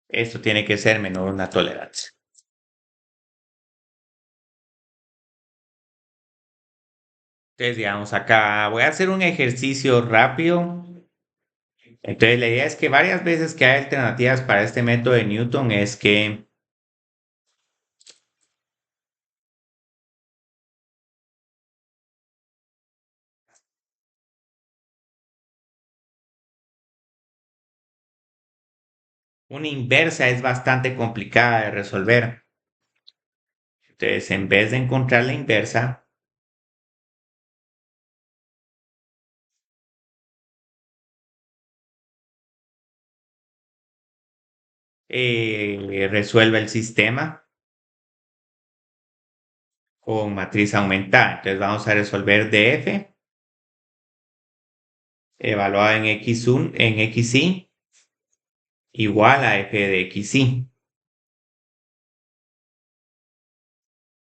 Esto tiene que ser menor a una tolerancia. Entonces, digamos, acá voy a hacer un ejercicio rápido. Entonces, la idea es que varias veces que hay alternativas para este método de Newton es que una inversa es bastante complicada de resolver. Entonces, en vez de encontrar la inversa, resuelve el sistema con matriz aumentada. Entonces, vamos a resolver df evaluado en xy igual a f de xy.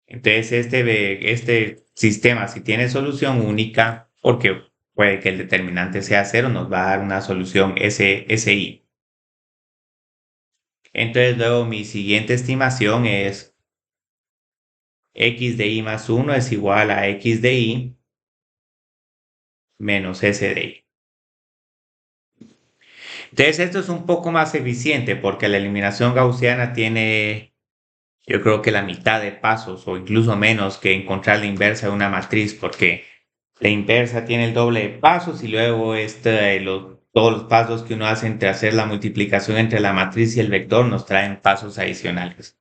Entonces, este sistema, si tiene solución única, porque puede que el determinante sea 0, nos va a dar una solución SI. Entonces, luego mi siguiente estimación es x de y más 1 es igual a x de y menos s de y. Entonces, esto es un poco más eficiente porque la eliminación gaussiana tiene, yo creo que la mitad de pasos o incluso menos que encontrar la inversa de una matriz, porque la inversa tiene el doble de pasos y luego todos los pasos que uno hace entre hacer la multiplicación entre la matriz y el vector nos traen pasos adicionales.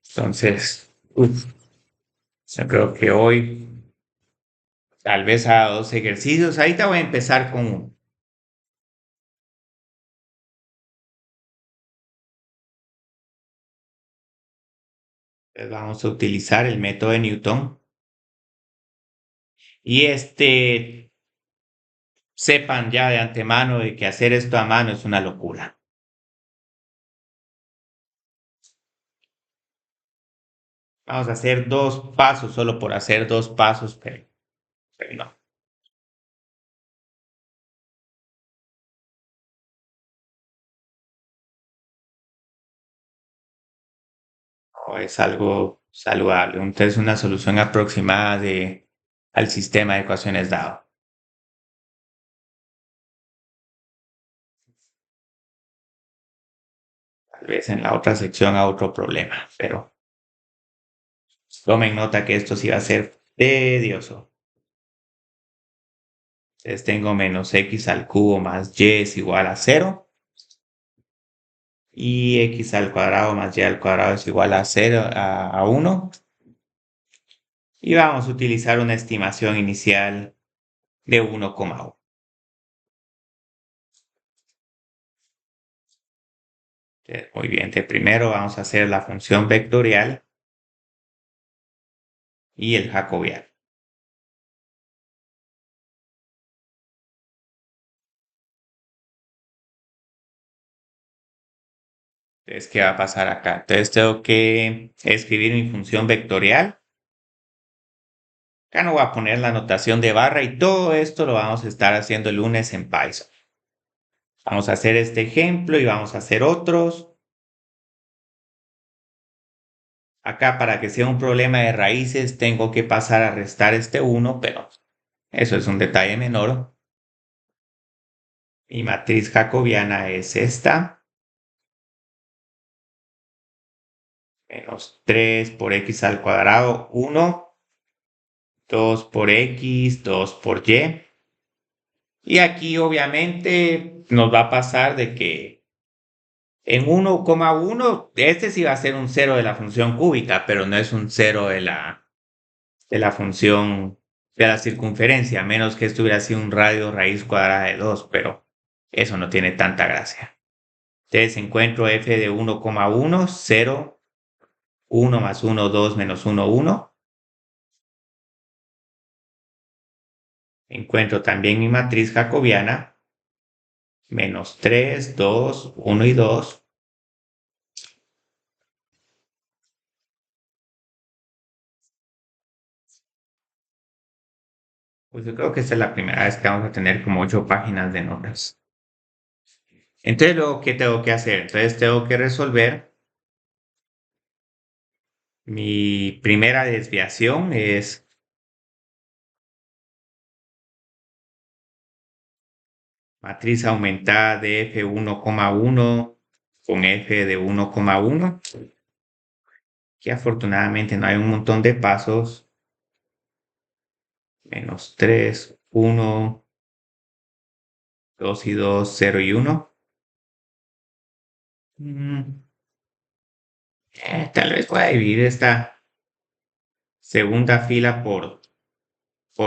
Entonces, yo creo que hoy tal vez a dos ejercicios. Ahorita voy a empezar con uno. Entonces, vamos a utilizar el método de Newton. Y sepan ya de antemano de que hacer esto a mano es una locura. Vamos a hacer dos pasos solo por hacer dos pasos, pero no. No es algo saludable. Entonces, una solución aproximada al sistema de ecuaciones dado. Tal vez en la otra sección a otro problema, pero tomen nota que esto sí va a ser tedioso. Entonces tengo menos x al cubo más y es igual a 0. Y x al cuadrado más y al cuadrado es igual a 0, a 1. Y vamos a utilizar una estimación inicial de 1,1. Muy bien, de primero vamos a hacer la función vectorial y el jacobiano. Entonces, ¿qué va a pasar acá? Entonces tengo que escribir mi función vectorial. Acá no voy a poner la notación de barra y todo esto lo vamos a estar haciendo el lunes en Python. Vamos a hacer este ejemplo y vamos a hacer otros. Acá para que sea un problema de raíces tengo que pasar a restar este 1, pero eso es un detalle menor. Mi matriz jacobiana es esta. Menos 3 por x al cuadrado, 1. 2 por x, 2 por y. Y aquí obviamente nos va a pasar de que en 1,1, este sí va a ser un cero de la función cúbica, pero no es un cero de la función de la circunferencia, a menos que esto hubiera sido un radio raíz cuadrada de 2, pero eso no tiene tanta gracia. Entonces encuentro f de 1,1, 0, 1 más 1, 2 menos 1, 1. Encuentro también mi matriz jacobiana, menos 3, 2, 1 y 2. Pues yo creo que esta es la primera vez que vamos a tener como 8 páginas de notas. Entonces, luego, ¿qué tengo que hacer? Entonces, tengo que resolver. Mi primera desviación es matriz aumentada de f1,1 con f de 1,1. Que afortunadamente no hay un montón de pasos. Menos 3, 1, 2 y 2, 0 y 1. Tal vez pueda dividir esta segunda fila por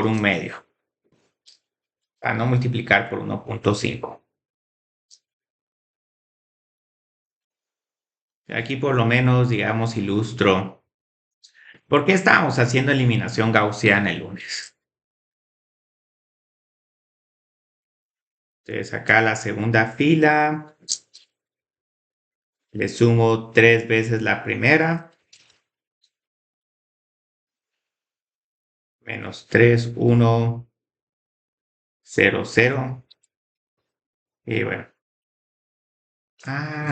un medio, para no multiplicar por 1,5. Aquí por lo menos, digamos, ilustro por qué estábamos haciendo eliminación gaussiana el lunes. Entonces acá la segunda fila, le sumo 3 veces la primera, menos 3, 1, 0, 0. Y bueno,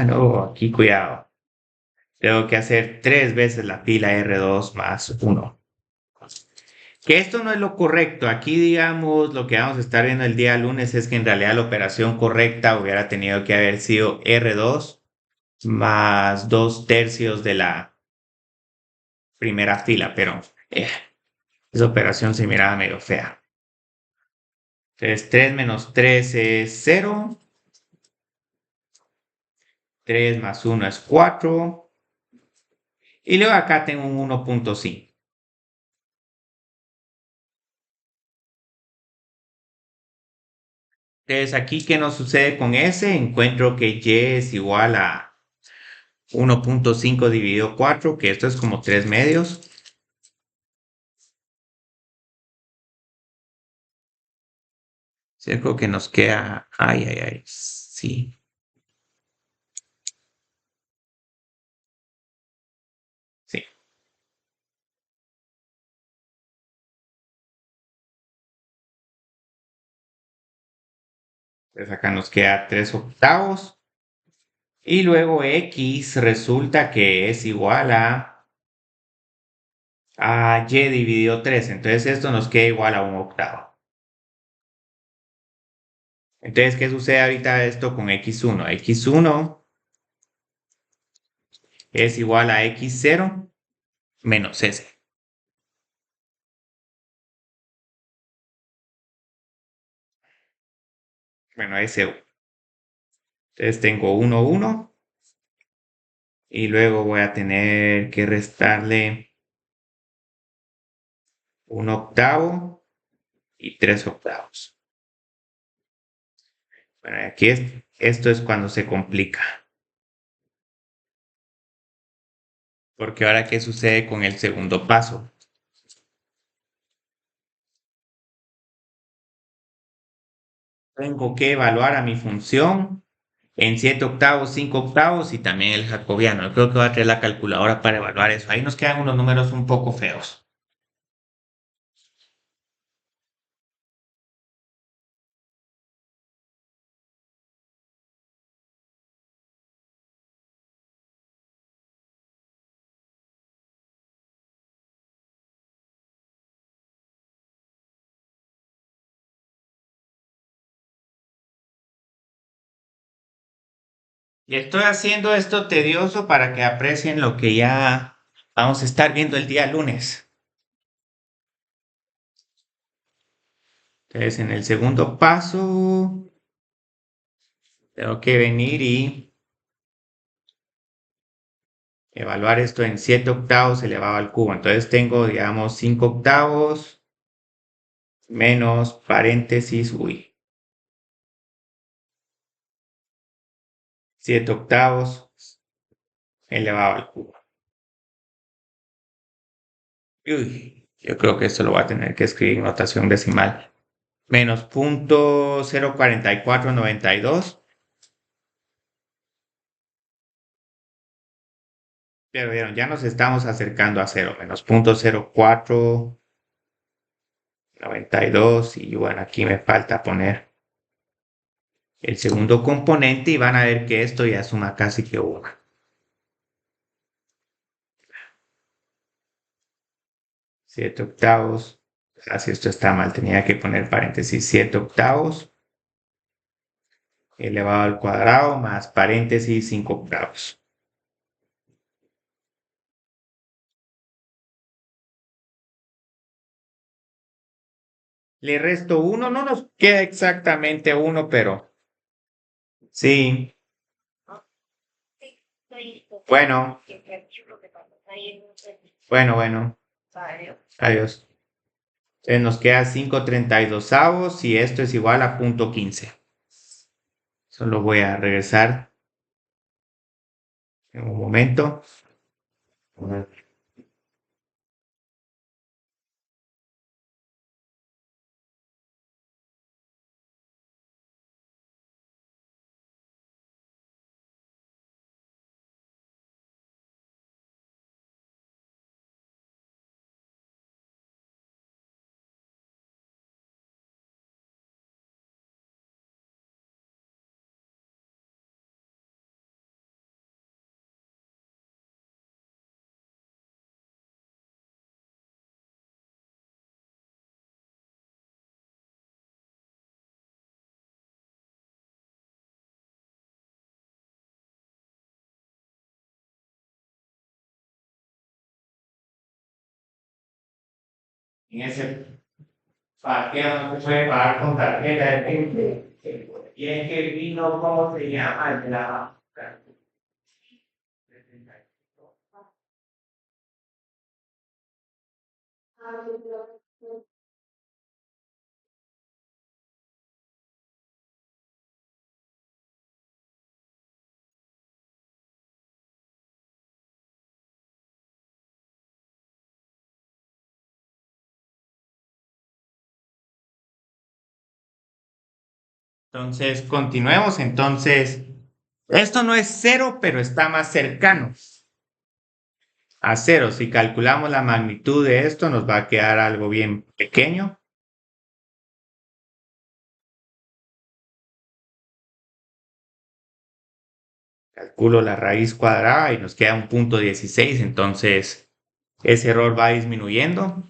no, aquí cuidado. Tengo que hacer 3 veces la fila R2 más 1. Que esto no es lo correcto. Aquí, digamos, lo que vamos a estar viendo el día lunes es que en realidad la operación correcta hubiera tenido que haber sido R2 más 2/3 de la primera fila, pero esa operación se miraba medio fea. Entonces, 3 menos 3 es 0. 3 más 1 es 4. Y luego acá tengo un 1,5. Entonces, aquí, ¿qué nos sucede con S? Encuentro que Y es igual a 1,5 dividido 4, que esto es como 3 medios. Creo que nos queda. Ay, ay, ay. Sí. Sí. Entonces acá nos queda 3 octavos. Y luego X resulta que es igual a Y dividido 3. Entonces esto nos queda igual a 1/8. Entonces, ¿qué sucede ahorita esto con X1? X1 es igual a X0 menos S. Bueno, S1. Entonces tengo 1, 1. Y luego voy a tener que restarle 1/8 y 3/8. Bueno, aquí esto es cuando se complica. Porque ahora, ¿qué sucede con el segundo paso? Tengo que evaluar a mi función en 7/8, 5/8 y también el jacobiano. Creo que voy a traer la calculadora para evaluar eso. Ahí nos quedan unos números un poco feos. Y estoy haciendo esto tedioso para que aprecien lo que ya vamos a estar viendo el día lunes. Entonces, en el segundo paso, tengo que venir y evaluar esto en 7/8 elevado al cubo. Entonces tengo, digamos, 5/8 menos paréntesis, 7/8 elevado al cubo. Uy, yo creo que esto lo voy a tener que escribir en notación decimal. Menos 0.04492. Pero vieron, ya nos estamos acercando a cero. Menos 0.0492. Y bueno, aquí me falta poner el segundo componente y van a ver que esto ya suma casi que 1. 7/8. Así esto está mal, tenía que poner paréntesis 7/8 elevado al cuadrado más paréntesis 5/8. Le resto 1, no nos queda exactamente 1, pero sí. Bueno, bueno. Adiós. Entonces nos queda 5/32 y esto es igual a 0.15. Solo voy a regresar en un momento. En ese parqueo no se puede pagar con tarjeta de crédito. Y es que vino, ¿cómo se llama? El de la... Entonces, continuemos. Entonces, esto no es cero, pero está más cercano a cero. Si calculamos la magnitud de esto, nos va a quedar algo bien pequeño. Calculo la raíz cuadrada y nos queda un 0.16. Entonces, ese error va disminuyendo.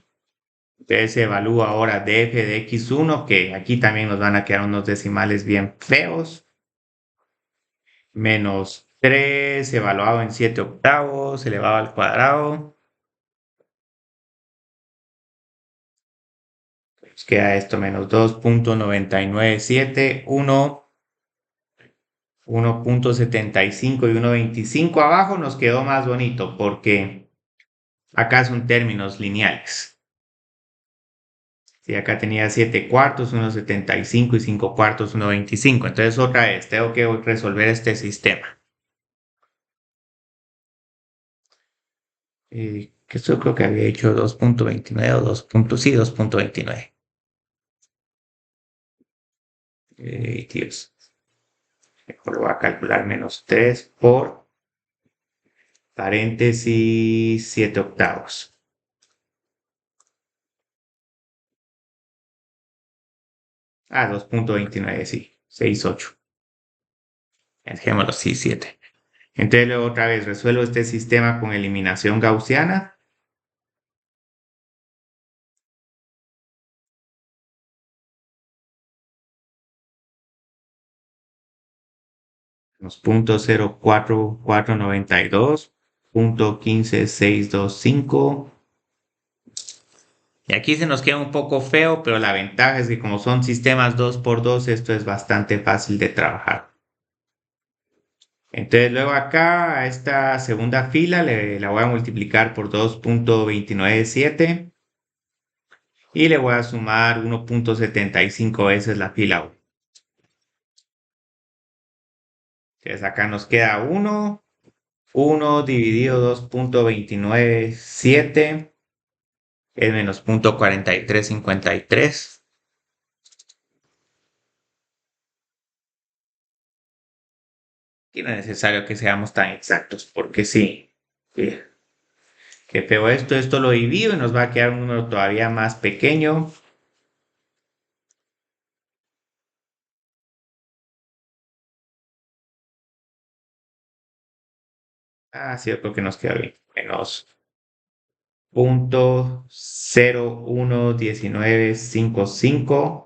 Entonces se evalúa ahora df de x1, que aquí también nos van a quedar unos decimales bien feos. Menos 3 evaluado en 7/8 elevado al cuadrado. Nos queda esto menos 2.997, 1.75 y 1.25. Abajo nos quedó más bonito porque acá son términos lineales. Si acá tenía 7 cuartos, 1,75 y 5 cuartos, 1,25. Entonces otra vez, tengo que resolver este sistema. Que esto creo que había hecho 2,29 o 2. Sí, 2,29. Dios. Mejor lo voy a calcular menos 3 por paréntesis 7 octavos. Ah, 2,29, sí. 6,8. Dejémoslo, sí, 7. Entonces luego otra vez resuelvo este sistema con eliminación gaussiana. Los puntos 0,4492, punto 15,625. Y aquí se nos queda un poco feo, pero la ventaja es que como son sistemas 2 por 2, esto es bastante fácil de trabajar. Entonces luego acá a esta segunda fila la voy a multiplicar por 2,297 y le voy a sumar 1,75 veces la fila 1. Entonces acá nos queda 1, 1 dividido 2,297 es menos 0,4353. Y no es necesario que seamos tan exactos, porque sí. Sí. Qué feo esto lo divido y nos va a quedar un número todavía más pequeño. Ah, sí, yo creo que nos queda bien. Menos 0,011955.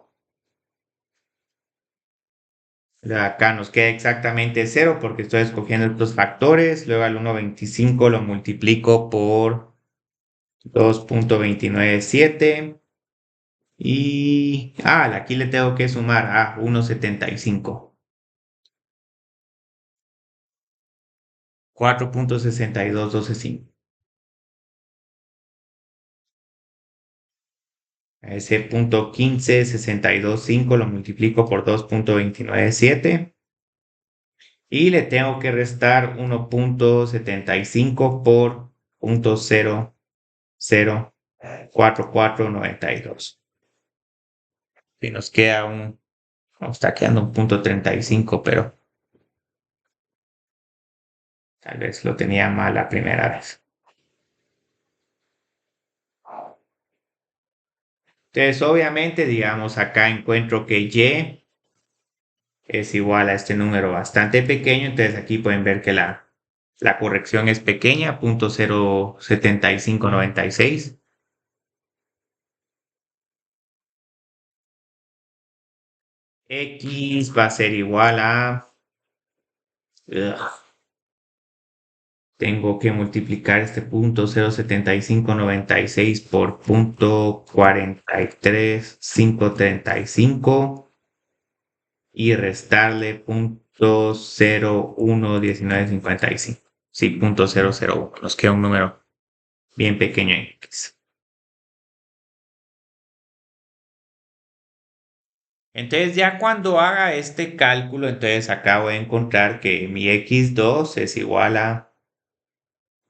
Acá nos queda exactamente 0 porque estoy escogiendo estos factores. Luego al 1,25 lo multiplico por 2,297. Y aquí le tengo que sumar a 1,75. 4,62125. Ese punto 15,625 lo multiplico por 2,297 y le tengo que restar 1,75 por 0,004492. Y nos queda nos está quedando un punto 35, pero tal vez lo tenía mal la primera vez. Entonces, obviamente, digamos, acá encuentro que Y es igual a este número bastante pequeño, entonces aquí pueden ver que la corrección es pequeña, 0,07596. X va a ser igual a... ugh, tengo que multiplicar este punto 0,75596 por punto 43,535 y restarle punto 0,11955. Sí, punto 0,01. Nos queda un número bien pequeño en X. Entonces ya cuando haga este cálculo, entonces acá voy a encontrar que mi x2 es igual a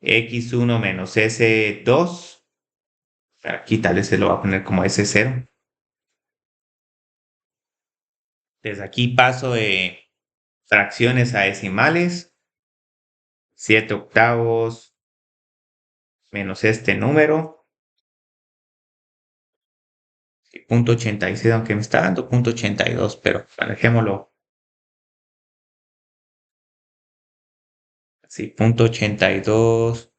x1 menos s2. Aquí tal vez se lo va a poner como s0. Desde aquí paso de fracciones a decimales. 7 octavos menos este número. Punto 86, aunque me está dando punto 82, pero dejémoslo así, punto 82,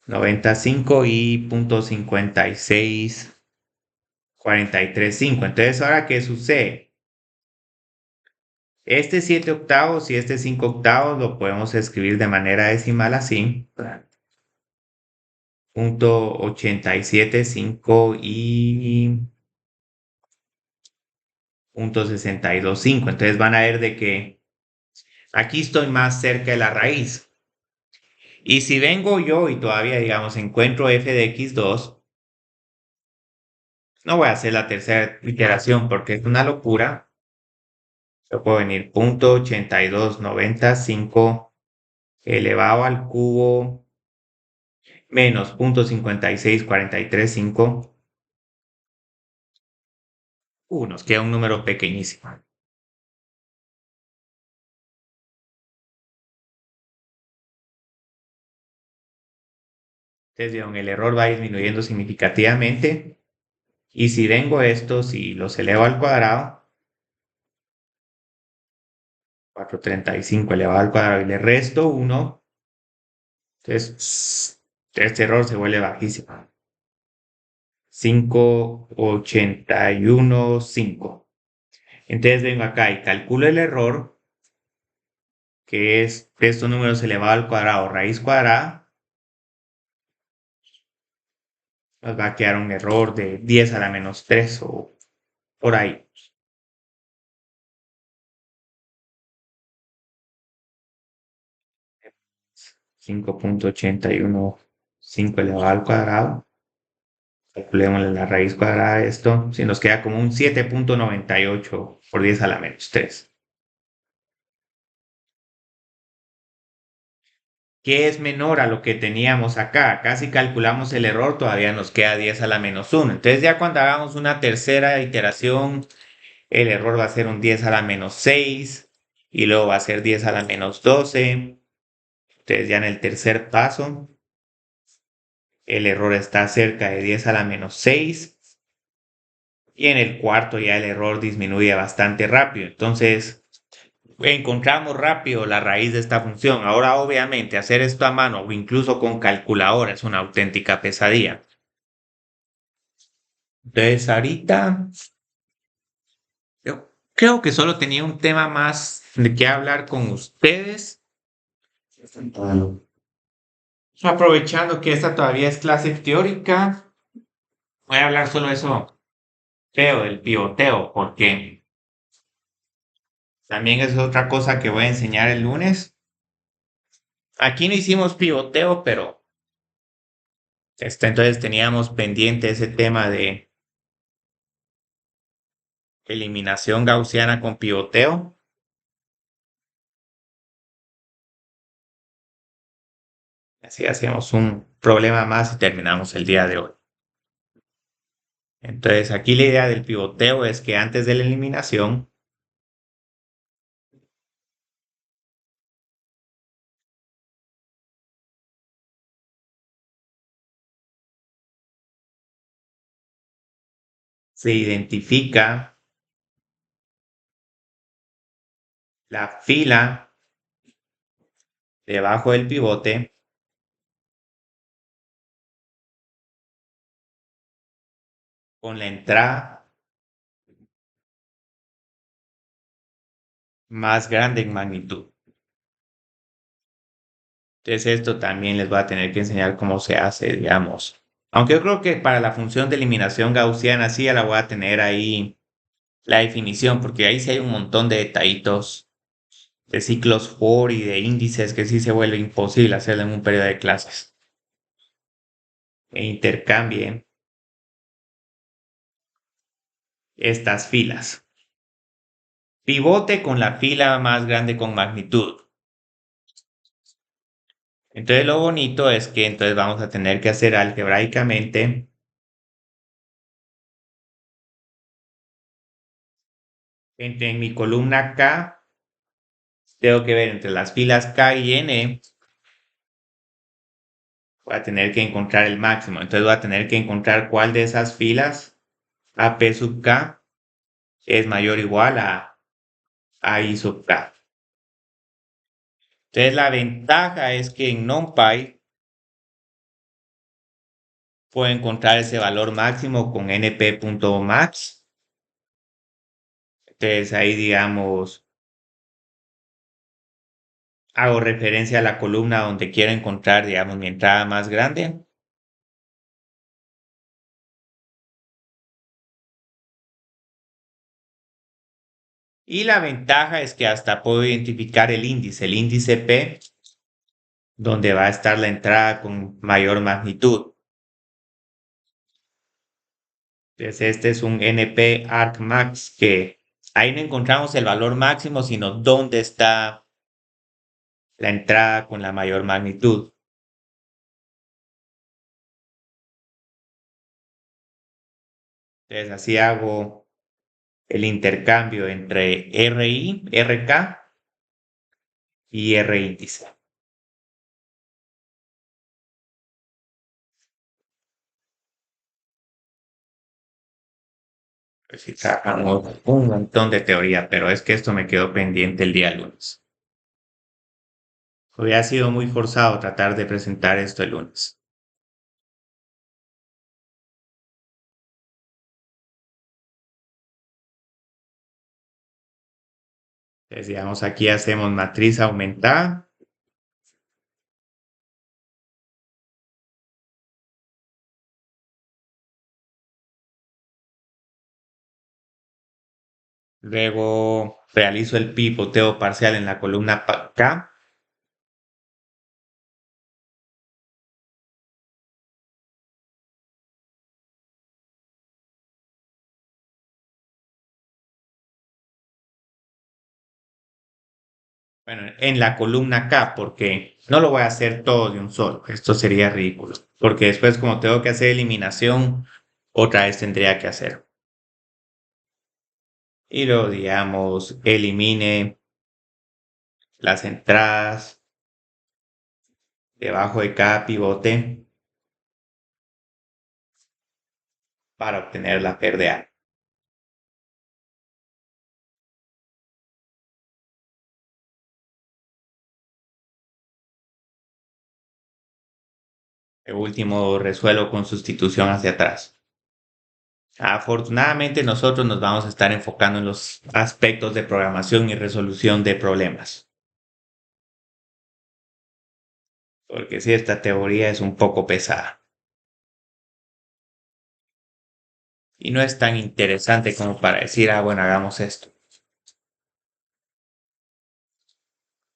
95 y punto 56, 43,5. Entonces, ¿ahora qué sucede? Este 7 octavos y este 5 octavos lo podemos escribir de manera decimal así. Punto 87,5 y punto 62,5. Entonces van a ver de que aquí estoy más cerca de la raíz. Y si vengo yo y todavía, digamos, encuentro f de x2, No voy a hacer la tercera iteración porque es una locura. Yo puedo venir 0.8295 elevado al cubo menos 0.56435. Nos queda un número pequeñísimo. Entonces, digamos, el error va disminuyendo significativamente. Y si vengo esto, si los elevo al cuadrado, 435 elevado al cuadrado y le resto 1, entonces este error se vuelve bajísimo. 5.815. Entonces vengo acá y calculo el error, que es estos números elevado al cuadrado, raíz cuadrada. Nos va a quedar un error de 10 a la menos 3 o por ahí. 5.815 elevado al cuadrado. Calculémosle la raíz cuadrada de esto. Si nos queda como un 7.98 por 10 a la menos 3. Que es menor a lo que teníamos acá. Acá si calculamos el error todavía nos queda 10 a la menos 1. Entonces ya cuando hagamos una tercera iteración, el error va a ser un 10 a la menos 6 y luego va a ser 10 a la menos 12. Entonces ya en el tercer paso, el error está cerca de 10 a la menos 6 y en el cuarto ya el error disminuye bastante rápido. Entonces encontramos rápido la raíz de esta función. Ahora obviamente hacer esto a mano o incluso con calculadora es una auténtica pesadilla. Entonces ahorita yo creo que solo tenía un tema más de qué hablar con ustedes. Aprovechando que esta todavía es clase teórica, voy a hablar solo de eso, del pivoteo, porque también es otra cosa que voy a enseñar el lunes. Aquí no hicimos pivoteo, pero entonces teníamos pendiente ese tema de eliminación gaussiana con pivoteo. Así hacemos un problema más y terminamos el día de hoy. Entonces aquí la idea del pivoteo es que antes de la eliminación se identifica la fila debajo del pivote con la entrada más grande en magnitud. Entonces esto también les voy a tener que enseñar cómo se hace, digamos. Aunque yo creo que para la función de eliminación gaussiana sí ya la voy a tener ahí la definición, porque ahí sí hay un montón de detallitos de ciclos for y de índices que sí se vuelve imposible hacerlo en un periodo de clases. E intercambien estas filas. Pivote con la fila más grande con magnitud. Entonces lo bonito es que entonces vamos a tener que hacer algebraicamente en mi columna K, tengo que ver entre las filas K y N, voy a tener que encontrar el máximo. Entonces voy a tener que encontrar cuál de esas filas AP sub K es mayor o igual a I sub K. Entonces la ventaja es que en NumPy puedo encontrar ese valor máximo con np.max. Entonces ahí digamos hago referencia a la columna donde quiero encontrar digamos mi entrada más grande. Y la ventaja es que hasta puedo identificar el índice P, donde va a estar la entrada con mayor magnitud. Entonces este es un NP argmax que ahí no encontramos el valor máximo, sino dónde está la entrada con la mayor magnitud. Entonces así hago el intercambio entre RI, RK y R índice. Pues sí, trabajamos un montón de teoría, pero es que esto me quedó pendiente el día lunes. Hubiera sido muy forzado tratar de presentar esto el lunes. Entonces, digamos, aquí hacemos matriz aumentada. Luego realizo el pivoteo parcial en la columna K. Bueno, en la columna K, porque no lo voy a hacer todo de un solo. Esto sería ridículo. Porque después, como tengo que hacer eliminación, otra vez tendría que hacer. Y luego, digamos, elimine las entradas debajo de cada pivote para obtener la PRDA. El último resuelvo con sustitución hacia atrás. Afortunadamente nosotros nos vamos a estar enfocando en los aspectos de programación y resolución de problemas. Porque si esta teoría es un poco pesada y no es tan interesante como para decir, ah, bueno, hagamos esto.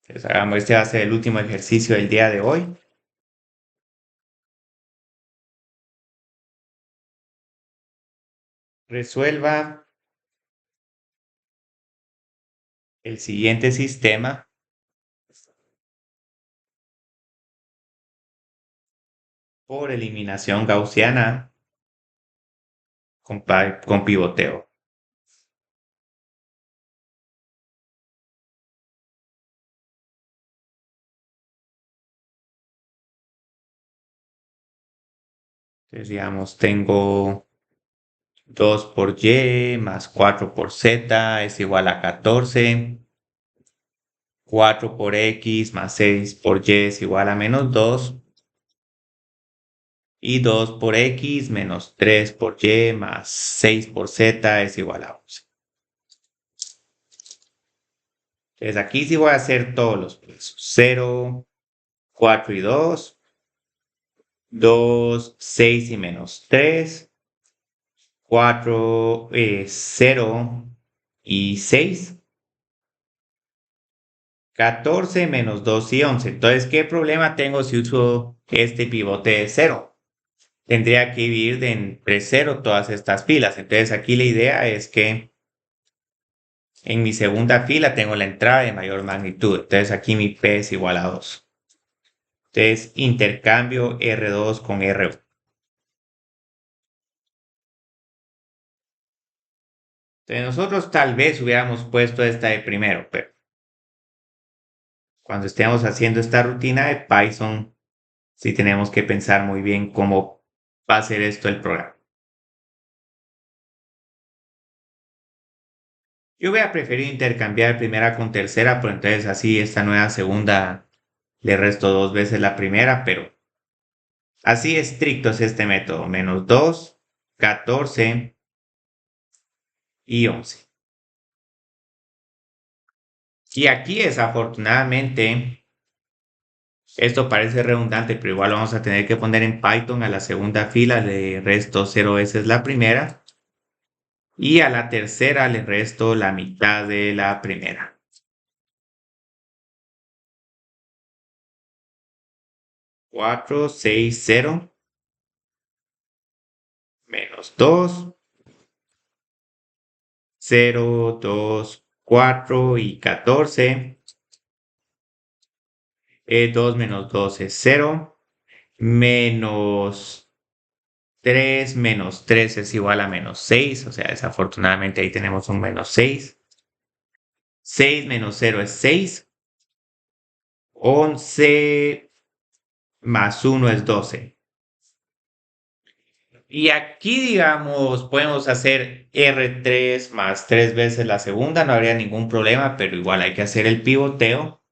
Entonces, hagamos, este va a ser el último ejercicio del día de hoy. Resuelva el siguiente sistema por eliminación gaussiana con pivoteo. Entonces, digamos, tengo 2 por y más 4 por z es igual a 14. 4 por x más 6 por y es igual a menos 2. Y 2 por x menos 3 por y más 6 por z es igual a 11. Entonces aquí sí voy a hacer todos los plazos. 0, 4 y 2. 2, 6 y menos 3. 4, 0 y 6. 14 menos 2 y 11. Entonces, ¿qué problema tengo si uso este pivote de 0? Tendría que dividir de entre 0 todas estas filas. Entonces, aquí la idea es que en mi segunda fila tengo la entrada de mayor magnitud. Entonces, aquí mi P es igual a 2. Entonces, intercambio R2 con R1. Entonces, nosotros tal vez hubiéramos puesto esta de primero, pero cuando estemos haciendo esta rutina de Python, sí tenemos que pensar muy bien cómo va a ser esto el programa. Yo voy a preferir intercambiar primera con tercera, pero entonces así esta nueva segunda le resto 2 veces la primera, pero así estricto es este método. Menos 2, 14 y 11. Y aquí desafortunadamente, esto parece redundante, pero igual lo vamos a tener que poner en Python. A la segunda fila le resto 0 veces la primera y a la tercera le resto la mitad de la primera. 4, 6, 0 menos 2 0, 2, 4 y 14. 2 menos 2 es 0. Menos 3 menos 3 es igual a menos 6. O sea, desafortunadamente ahí tenemos un menos 6. 6 menos 0 es 6. 11 más 1 es 12. Y aquí, digamos, podemos hacer R3 más 3 veces la segunda, no habría ningún problema, pero igual hay que hacer el pivoteo.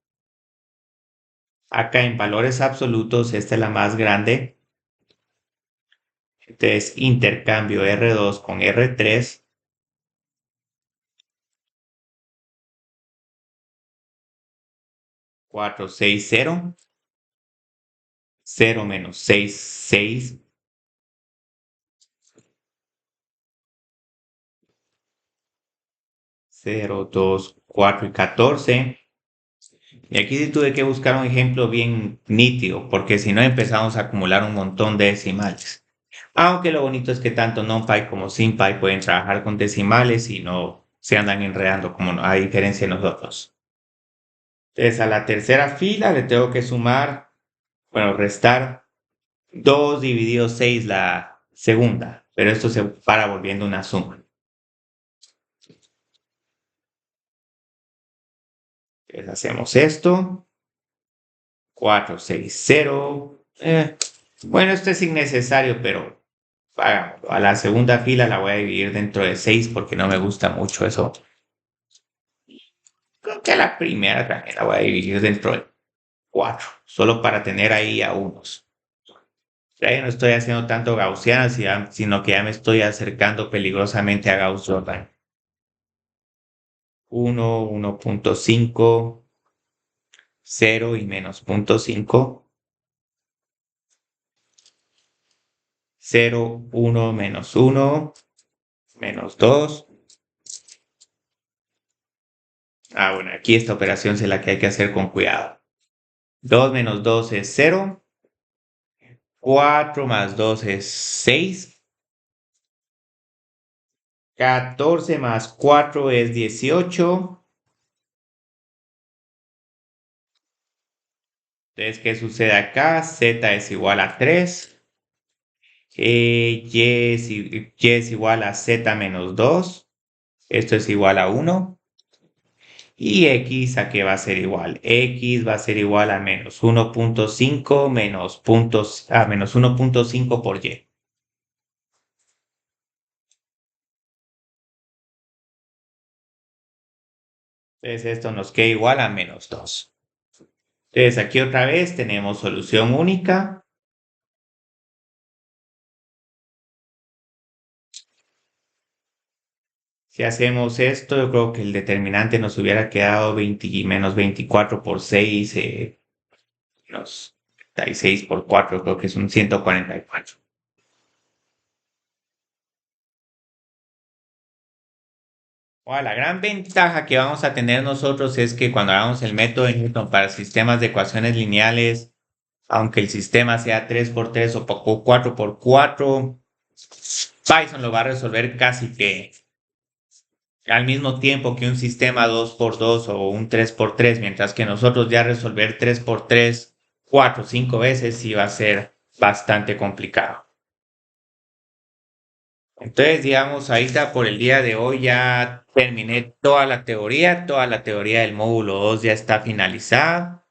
Acá en valores absolutos, esta es la más grande. Entonces, intercambio R2 con R3. 4, 6, 0. 0 menos 6, 6. 0, 2, 4 y 14. Y aquí sí tuve que buscar un ejemplo bien nítido, porque si no empezamos a acumular un montón de decimales. Aunque lo bonito es que tanto NumPy como SymPy pueden trabajar con decimales y no se andan enredando como a diferencia de nosotros. Entonces a la tercera fila le tengo que sumar, bueno, restar 2 dividido 6 la segunda, pero esto se para volviendo una suma. Entonces hacemos esto. 4, 6, 0. Bueno, esto es innecesario, pero hagámoslo. A la segunda fila la voy a dividir dentro de 6 porque no me gusta mucho eso. Creo que a la primera también la voy a dividir dentro de 4, solo para tener ahí a unos. Ya no estoy haciendo tanto gaussiana, sino que ya me estoy acercando peligrosamente a Gauss-Jordan. 1, 1.5, 0 y menos 0.5. 0, 1, menos 1, menos 2. Bueno, aquí esta operación es la que hay que hacer con cuidado. 2 menos 2 es 0. 4 más 2 es 6. 14 más 4 es 18. Entonces, ¿qué sucede acá? Z es igual a 3. Y es igual a Z menos 2. Esto es igual a 1. Y X, ¿a qué va a ser igual? X va a ser igual a menos 1.5 menos 1.5 por Y. Entonces esto nos queda igual a menos 2. Entonces aquí otra vez tenemos solución única. Si hacemos esto, yo creo que el determinante nos hubiera quedado 20 menos 24 por 6, menos 36 por 4, creo que es un 144. La gran ventaja que vamos a tener nosotros es que cuando hagamos el método de Newton para sistemas de ecuaciones lineales, aunque el sistema sea 3 por 3 o 4 por 4, Python lo va a resolver casi que al mismo tiempo que un sistema 2 por 2 o un 3 por 3, mientras que nosotros ya resolver 3 por 3, 4, 5 veces sí va a ser bastante complicado. Entonces, digamos, ahorita por el día de hoy ya terminé toda la teoría del módulo 2 ya está finalizada.